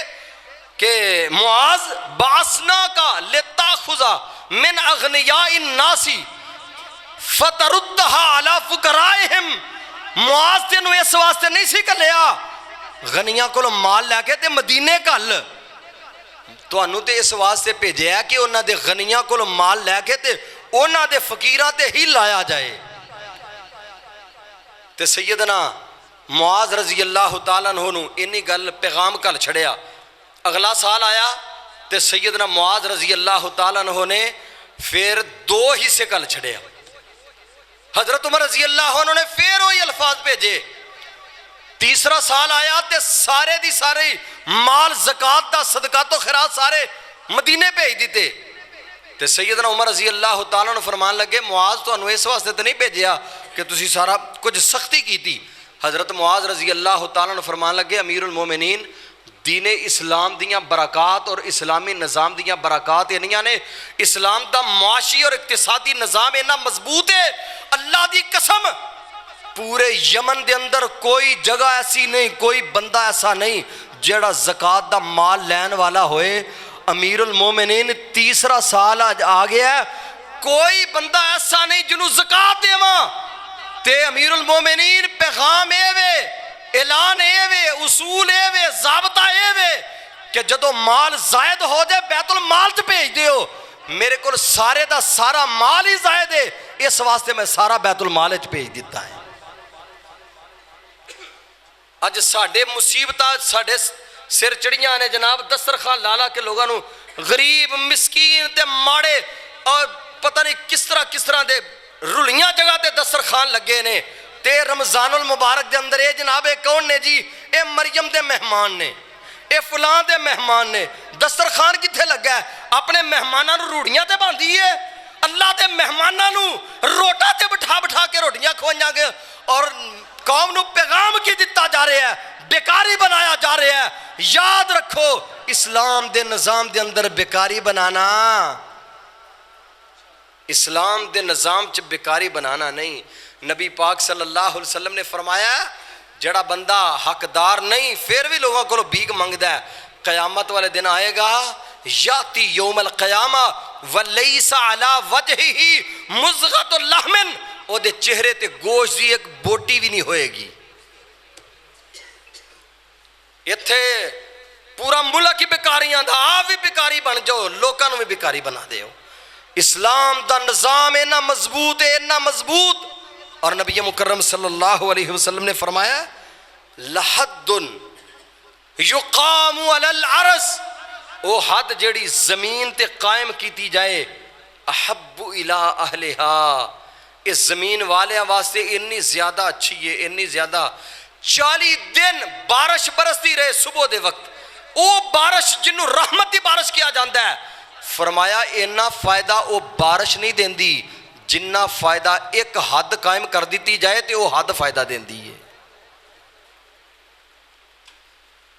کہ معاذ باسنا کا لتاخذ من اغنیاء الناس فتردها علی فقرائہم. معاذ تینوں اس واسطے نہیں سی کلیا غنیاں کو مال لے کے تے مدینے کل تانوں تے اس واسطے بھیجیا کہ انہاں دے غنیاں کو مال لے کے تے انہاں دے فقیراں تے ہی لایا جائے. تے سیدنا معاذ رضی اللہ تعالیٰ عنہ نو انی گل پیغام کل چھڑیا. اگلا سال آیا تے سیدنا معاذ رضی اللہ تعالیٰ عنہ نے پھر 2 حصے کل چھڑیا. حضرت عمر رضی اللہ عنہ نے پھر وہی الفاظ بھیجے. تیسرا سال آیا تے سارے دی سارے مال زکات دا صدقات و خیرات سارے مدینے بھیج دیتے. تے سیدنا عمر رضی اللہ تعالیٰ عنہ فرمان لگے معاذ تو انہوں اس واسطے تے نہیں بھیجیا کہ تسی سارا کچھ سختی کی تھی. حضرت معاذ رضی اللہ تعالیٰ عنہ فرمان لگے امیر المومنین دین اسلام دیاں برکات اور اسلامی نظام دیاں برکات انہیاں نے اسلام دا معاشی اور اقتصادی نظام انہا مضبوط ہے. اللہ دی قسم پورے یمن دے اندر کوئی جگہ ایسی نہیں کوئی بندہ ایسا نہیں جڑا زکات دا مال لین والا ہوئے. امیر المومنین تیسرا سال آ گیا ہے کوئی بندہ ایسا نہیں جنہوں زکات دے ماں تے امیر المومنین پیغام اے وے اعلان اے وے اصول اے وے ضابطہ اے وے کہ جدو مال زائد ہو جائے بیت المال تے بھیج دیو. میرے کو سارے دا سارا مال ہی زائد ہے اس واسطے میں سارا بیت المال تے بھیج دیتا ہے. اج ساڈے مصیبتاں ساڈے سر چڑیاں نے جناب دسترخوان لالا کے لوگاں نو غریب مسکین تے ماڑے اور پتہ نہیں کس طرح دے رلیاں جگہ تے دسترخوان لگے نے. تے رمضان المبارک دے اندر اے جناب اے کون نے جی اے مریم دے مہمان نے اے فلاں دے مہمان نے. دسترخوان کتھے لگا ہے اپنے مہماناں نو روڑیاں تے باندھی ہے. اللہ دے مہماناں نو روٹا تے بٹھا کے روٹیاں کھوائیاں گے اور قوم نو پیغام کی دیتا جا رہے ہیں بیکاری بنایا جا رہے ہیں. یاد رکھو اسلام دے نظام دے اندر بیکاری بنانا اسلام دے نظام چ بیکاری بنانا نہیں. نبی پاک صلی اللہ علیہ وسلم نے فرمایا جڑا بندہ حقدار نہیں پھر بھی لوگوں کو بھیک منگدا ہے قیامت والے دن آئے گا یاتی یوم القیامہ ولیس علی وجہہ مزغۃ لحم او دے چہرے تے گوشت دی ایک بوٹی بھی نہیں ہوئے گی. ایتھے پورا ملک ہی بیکاریاں دا آپ بھی بیکاری بن جاؤ لوکاں نو بھی بیکاری بنا دیو. اسلام دا نظام اینا مضبوط ہے اینا مضبوط. اور نبی مکرم صلی اللہ علیہ وسلم نے فرمایا لحد یقام علی العرض او حد جیڑی زمین تے قائم کیتی جائے احب الی اہلہا اس زمین والے واسطے انی زیادہ اچھی ہے انی زیادہ 40 دن بارش برستی رہے صبح دے وقت او بارش جنہوں رحمت دی بارش کیا جاندہ ہے. فرمایا اینا فائدہ او بارش نہیں دین دی جنہ فائدہ ایک حد قائم کر دیتی جائے تے وہ حد فائدہ دین دی ہے.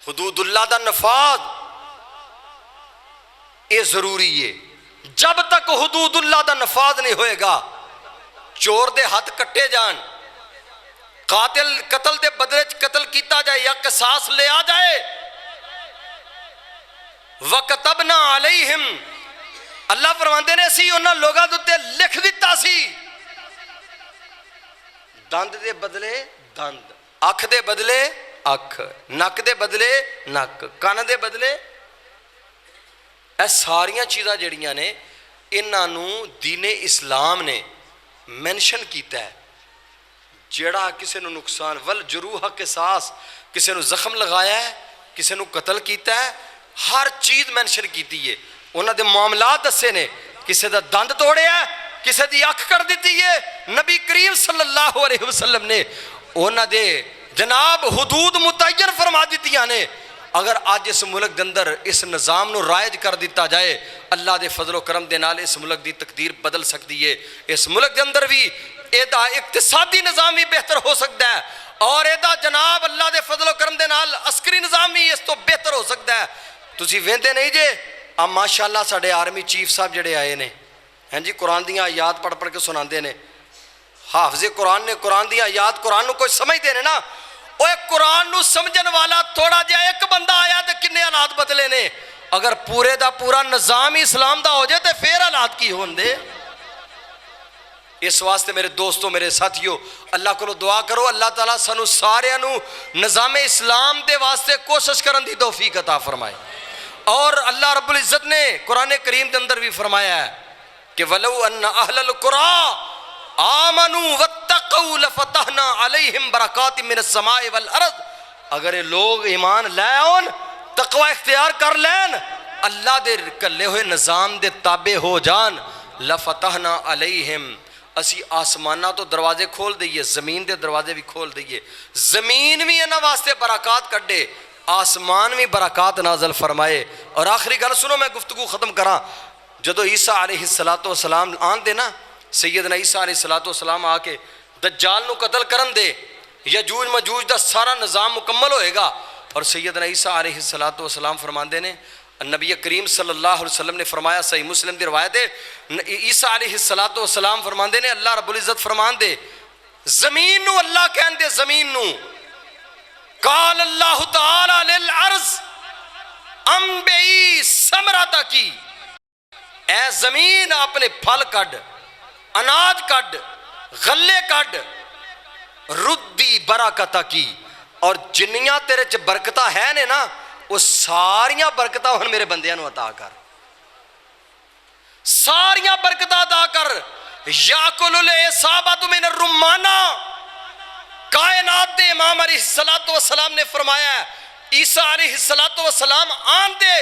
حدود اللہ دا نفاذ یہ ضروری ہے. جب تک حدود اللہ دا نفاذ نہیں ہوئے گا چور دے ہاتھ کٹے جان قاتل قتل دے بدلے قتل کیتا جائے یا قصاص لے آ جائے. وَكَتَبْنَا عَلَيْهِمْ اللہ فرماندے نے سی انہاں لوگاں دے لکھ دیتا سی دند دے بدلے دند اکھ دے بدلے اکھ نک دے بدلے نک کان دے بدلے اے ساریاں چیزاں جڑیاں نے انہاں نو دین اسلام نے مینشن کیتا ہے. جڑا کسے نو نقصان والجروح قصاص کسے نو زخم لگایا ہے کسے نو قتل کیتا ہے ہر چیز مینشن کیتی ہے. انہاں دے معاملات دسے نے کسے دا دند توڑیا ہے کسے دی اکھ کر دیتی ہے. نبی کریم صلی اللہ علیہ وسلم نے انہاں دے جناب حدود متعین فرما دیتیاں نے. اگر آج اس ملک دے اندر اس نظام نو رائج کر دیتا جائے اللہ دے فضل و کرم دے نال اس ملک دی تقدیر بدل سکتی ہے. اس ملک دے اندر بھی ایدہ اقتصادی نظام بھی بہتر ہو سکتا ہے اور ایدہ جناب اللہ دے فضل و کرم دے نال عسکری نظام بھی اس تو بہتر ہو سکتا ہے. تسی ویندے نہیں جے اب ماشاءاللہ ساڑھے آرمی چیف صاحب جڑے آئے نے ہیں جی قرآن دیاں آیات پڑھ پڑھ کے سناندے نے. حافظ قرآن نے قرآن دیاں آیات قرآن نو کوئی سمجھ دے نے نا اوہ قرآن نو سمجھن والا تھوڑا جا ایک بندہ آیا تے کنے حالات بدلے نے. اگر پورے دا پورا نظام اسلام دا ہو جائے تے پھر حالات کی ہون دے. اس واسطے میرے دوستوں میرے ساتھیوں اللہ کو دعا کرو اللہ تعالیٰ سانو سارے انو نظام اسلام دے واسطے کوشش کرن دی توفیق عطا فرمائے. اور اللہ رب العزت نے قرآن کریم دے اندر بھی فرمایا ہے کہ وَلَوْ أَنَّ أَهْلَ الْقُرَىٰ آمَنُوا وَاتَّقَوْا لَفَتَحْنَا عَلَيْهِمْ بَرَكَاتٍ مِّنَ السَّمَاءِ وَالْأَرْضِ. اگر یہ لوگ ایمان لائے ہون تقوی اختیار کر لین اللہ دے کلے ہوئے نظام دے تابع ہو جان لَفَتَحْنَا عَلَيْهِمْ اسی آسمانہ تو دروازے کھول دئیے زمین دے دروازے بھی کھول دئیے. زمین بھی انہاں واسطے برکات کڈے آسمان بھی برکات نازل فرمائے. اور آخری گل سنو میں گفتگو ختم کراں. جدو عیسیٰ علیہ السلام آن دے نا سیدنا عیسیٰ علیہ السلام آ کے دجال نو قتل کرن دے یجوج مجوج دا سارا نظام مکمل ہوئے گا. اور سیدنا عیسیٰ علیہ السلام فرماندے نے نبی کریم صلی اللہ علیہ وسلم نے فرمایا صحیح مسلم دی روایت ہے عیسیٰ علیہ السلام فرماندے نے اللہ رب العزت فرمان دے زمین نو اللہ کہن دے زمین نو قال اللہ تعالی للعرض انبئی ثمرتا کی اے زمین اپنے پھل کڈ اناج کڈ غلے کڈ ردی برکتہ کی. اور جنیاں تیرے چ برکتہ ہے نے نا وہ ساریاں برکتہ ہن میرے بندیاں نو عطا کر ساریاں برکتہ عطا کر. یاکل الاصابۃ من الرمانہ کائنات دے امام علیہ السلام نے فرمایا ہے عیسیٰ علیہ السلام آن دے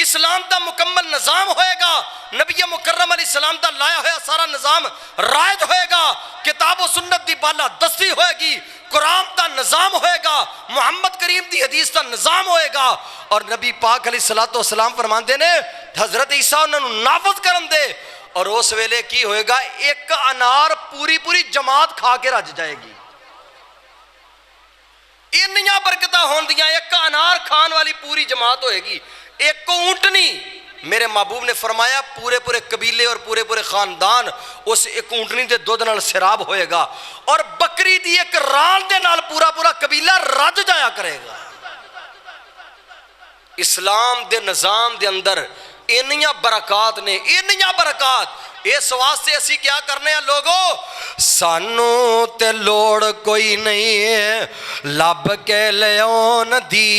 اسلام دا مکمل نظام ہوئے گا نبی مکرم علیہ السلام دا لایا ہوا سارا نظام رائج ہوئے گا کتاب و سنت دی بالا دستی ہوئے گی قرآن دا نظام ہوئے گا محمد کریم دی حدیث دا نظام ہوئے گا. اور نبی پاک علیہ السلام فرمان دے نے حضرت عیسیٰ انہوں نافذ کرن دے اور اس ویلے کی ہوئے گا ایک انار پوری جماعت کھا کے رج جائے گی. انیاں برکتہ ہون دیاں ایک انار کھان والی پوری جماعت ہوئے گی. ایک کو اونٹنی میرے محبوب نے فرمایا پورے قبیلے اور پورے خاندان اس ایک اونٹنی دے دودھ نال سراب ہوئے گا اور بکری دی ایک ران دے نال پورا قبیلہ رج جایا کرے گا. اسلام دے نظام دے اندر انیاں برکات نے انیاں برکات. اس واسطے اسی کیا کرنے ہیں لوگوں سانو تے لوڑ کوئی نہیں ہے لب کے لیون دی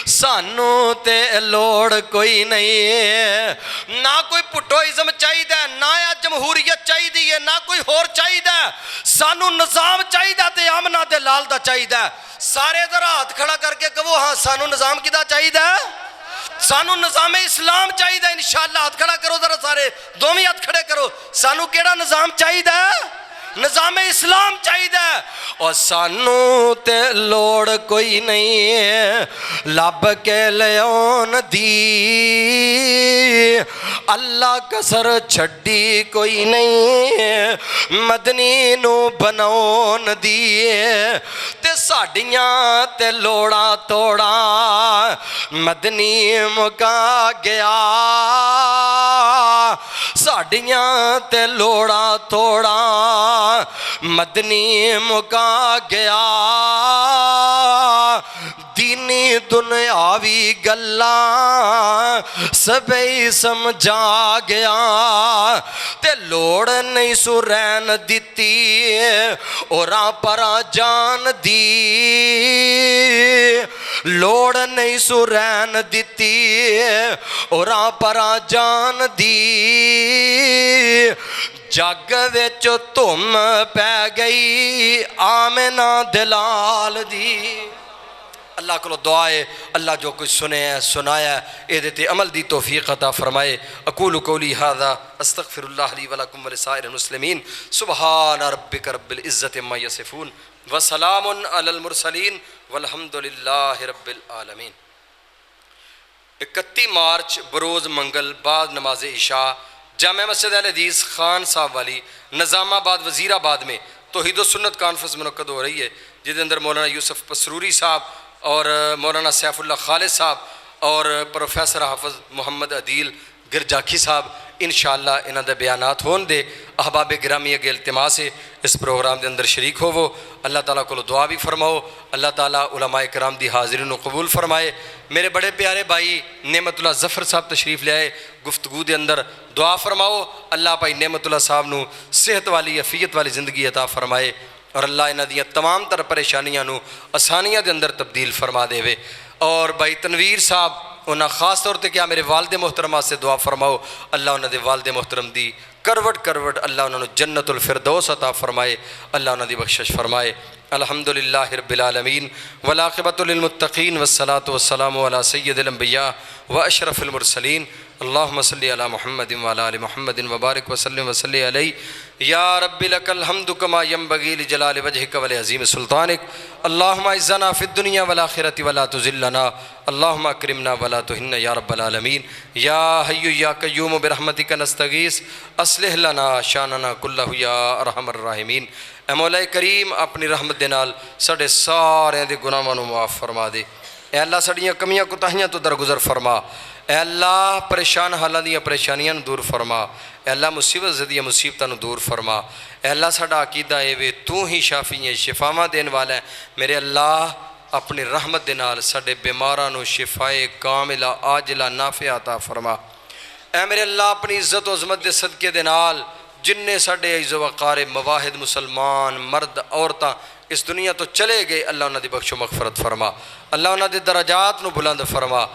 سانو تے لوڑ کوئی نہیں ہے نہ کوئی پٹوئزم چاہیے دا نہ جمہوریت چاہیے دی نہ کوئی ہور چاہیے دا سانو نظام چاہیے دا تے امنا تے لال دا چاہیے دا. سارے ذرا ہاتھ کھڑا کر کے کہو ہاں سانو نظام کی دا چاہیے دا سانو نظام اسلام چاہیے دا. انشاءاللہ ہاتھ کھڑا کرو ذرا سارے دومی ہاتھ کھڑے کرو. سانو کیڑا نظام چاہیے دا نظام اسلام چاہیے دا. اور سانو تے لوڑ کوئی نہیں ہے لب کے لیون دی اللہ کسر چھڑی کوئی نہیں ہے مدنی نو بناون دی تے ساڑیاں تے لوڑا توڑا مدنی مکا گیا ساڑیاں تے لوڑا توڑا مدنی مکا گیا دینی دنیاوی گلاں سبھی سمجھا گیا تے لوڑ نہیں سو رین دیتی اوراں پرا جان دی لوڑ نہیں سو رین دیتی اوراں پرا جان دی جگ وچ تم پہ گئی آمنہ دلال دی. اللہ کو دعائے اللہ جو کچھ سنے ہے سنایا ہے اے عمل دی توفیق عطا فرمائے. اقول قولی ھذا استغفر اللہ لی ولکم ولسائر المسلمین سبحان ربک رب العزت عما یصفون وسلام علی المرسلین والحمد للہ رب العالمین۔ 31 مارچ بروز منگل بعد نماز عشاء جامع مسجد اہل حدیث خان صاحب والی نظام آباد وزیر آباد میں توحید و سنت کانفرنس منعقد ہو رہی ہے، جس اندر مولانا یوسف پسروری صاحب اور مولانا سیف اللہ خالد صاحب اور پروفیسر حافظ محمد عدیل گرجاکھی صاحب انشاءاللہ انہاں دے بیانات ہون دے۔ احباب گرامی اگے التماس ہے اس پروگرام دے اندر شریک ہوو، اللہ تعالیٰ کو دعا بھی فرماؤ، اللہ تعالیٰ علماء کرام دی حاضرین و قبول فرمائے۔ میرے بڑے پیارے بھائی نعمت اللہ ظفر صاحب تشریف لے آئے، گفتگو دے اندر دعا فرماؤ اللہ بھائی نعمت اللہ صاحب نو صحت والی عافیت والی زندگی عطا فرمائے، اور اللہ انہاں دیاں تمام تر پریشانیاں نو آسانیاں دے اندر تبدیل فرما دے وے۔ اور بھائی تنویر صاحب انہاں خاص طور تے کیا میرے والد محترمہ سے دعا فرماؤ، اللہ انہاں دے والد محترم دی کروٹ کروٹ اللہ انہاں نو جنت الفردوس عطا فرمائے، اللہ انہاں دی بخشش فرمائے۔ الحمدللہ رب العالمین والعاقبۃ للمتقین والصلاۃ والسلام علی سید الانبیاء واشرف المرسلین، اللہم صلی علی محمد وعلی آل محمد وبارک وسلم وصلی علیہ۔ یا رب لک الحمد کما ینبغی لجلال وجہک ولعظیم سلطانک، اللہم اعزنا فی الدنیا والآخرۃ ولا تذلنا، اللہم اکرمنا ولا تہنا یا رب العالمین۔ یا حی یا قیوم برحمتک نستغیث اصلح لنا شاننا کلہ یا ارحم الراحمین۔ اے مولا کریم اپنی رحمت دے نال ساڈے سارے دے گناہاں نو معاف فرما دے، اے اللہ ساڈیاں کمیاں کوتاہیاں تو درگزر فرما، اے اللہ پریشان حالاں دیاں پریشانیاں نو دور فرما، اے اللہ مصیبت زدیاں مصیبتاں نو دور فرما، اے اللہ ساڈا عقیدہ اے وے تو ہی شافی ہے شفاواں دین والا ہے، میرے اللہ اپنی رحمت دے نال ساڈے بیماراں نو شفائے کاملہ عاجلہ نافعہ عطا فرما۔ اے میرے اللہ اپنی عزت و عظمت دے صدقے دے نال جننے ساڈے عز و وقار مواحد مسلمان مرد عورتاں اس دنیا تو چلے گئے، اللہ انہاں دی بخش و مغفرت فرما، اللہ انہاں دے درجات نو بلند فرما۔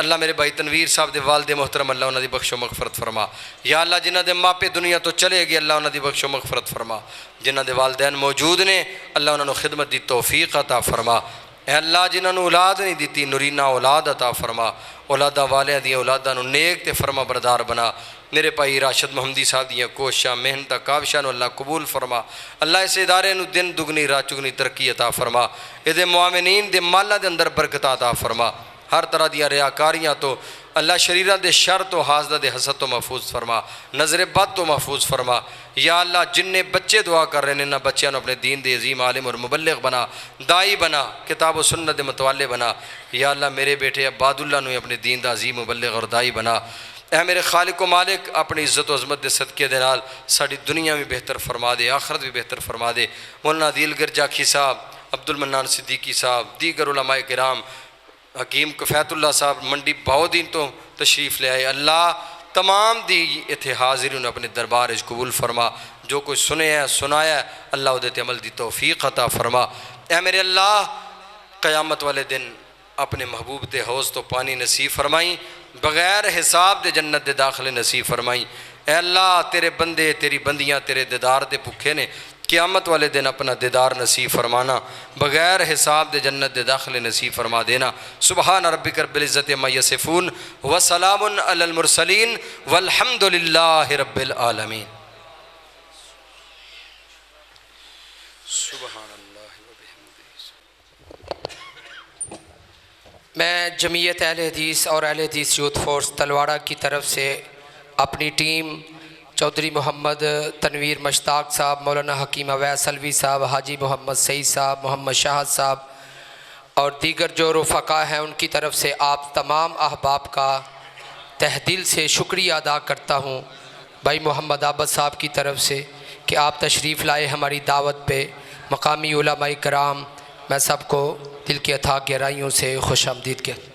اللہ میرے بھائی تنویر صاحب دے والد محترم اللہ انہاں دی بخش و مغفرت فرما۔ یا اللہ جنہاں دے ماپے دنیا تو چلے گئے اللہ انہاں دی بخش و مغفرت فرما، جنہاں دے والدین موجود نے اللہ انہاں نو خدمت دی توفیق عطا فرما۔ اے اللہ جنہاں نو اولاد نہیں دیتی نورینہ اولاد عطا فرما، اولاداں والیاں دی اولاداں نو نیک تے فرما بردار بنا۔ میرے بھائی راشد محمدی صاحب دیاں کوششاں محنتاں کاوشاں نو اللہ قبول فرما، اللہ اس ادارے نو دن دگنی رات چگنی ترقی عطا فرما، اے دے معاونین دے مالاں دے اندر برکت عطا فرما، ہر طرح دیاں ریاکاریاں تو اللہ شریراں دے شر تو حاسدہ دے حسد تو محفوظ فرما، نظر بد تو محفوظ فرما۔ یا اللہ جننے بچے دعا کر رہے ہیں انہاں بچیاں نو اپنے دین دے عظیم عالم اور مبلغ بنا، دائی بنا، کتاب و سنت دے متوالے بنا۔ یا اللہ میرے بیٹے عباد اللہ نو اپنے دین دا عظیم مبلغ اور دائی بنا۔ اے میرے خالق و مالک اپنی عزت و عظمت دے صدقے دے نال ساڈی دنیا بھی بہتر فرما دے، آخرت بھی بہتر فرما دے۔ مولانا عدیل گرجاکھی صاحب، عبد المنان صدیقی صاحب، دیگر علماء کرام، حکیم کفایت اللہ صاحب منڈی بہودین تو تشریف لے آئے، اللہ تمام دی اتھے حاضرین اپنے دربار اچ قبول فرما، جو کوئی سنے ہے سنایا ہے اللہ دے تے عمل دی توفیق عطا فرما۔ اے میرے اللہ قیامت والے دن اپنے محبوب دے حوض تو پانی نصیب فرمائیں، بغیر حساب دے جنت دے داخلے نصیب فرمائیں۔ اے اللہ تیرے بندے تیری بندیاں تیرے دیدار دے بھکھے نے، قیامت والے دن اپنا دیدار نصیب فرمانا، بغیر حساب دے جنت دے داخلے نصیب فرما دینا۔ سبحان ربک رب العزت عما یصفون وسلام علی المرسلین والحمد للہ رب العالمین۔ سبحان اللہ وبحمدہ۔ میں جمعیت اہل حدیث اور اہل حدیث یوتھ فورس تلواڑہ کی طرف سے اپنی ٹیم چودھری محمد تنویر مشتاق صاحب، مولانا حکیم اویس علوی صاحب، حاجی محمد سعید صاحب، محمد شاہد صاحب اور دیگر جو رفقا ہیں ان کی طرف سے آپ تمام احباب کا تہ دل سے شکریہ ادا کرتا ہوں، بھائی محمد عابد صاحب کی طرف سے کہ آپ تشریف لائے ہماری دعوت پہ، مقامی علماء کرام، میں سب کو دل کی اتھاہ گہرائیوں سے خوش آمدید کہتا ہوں۔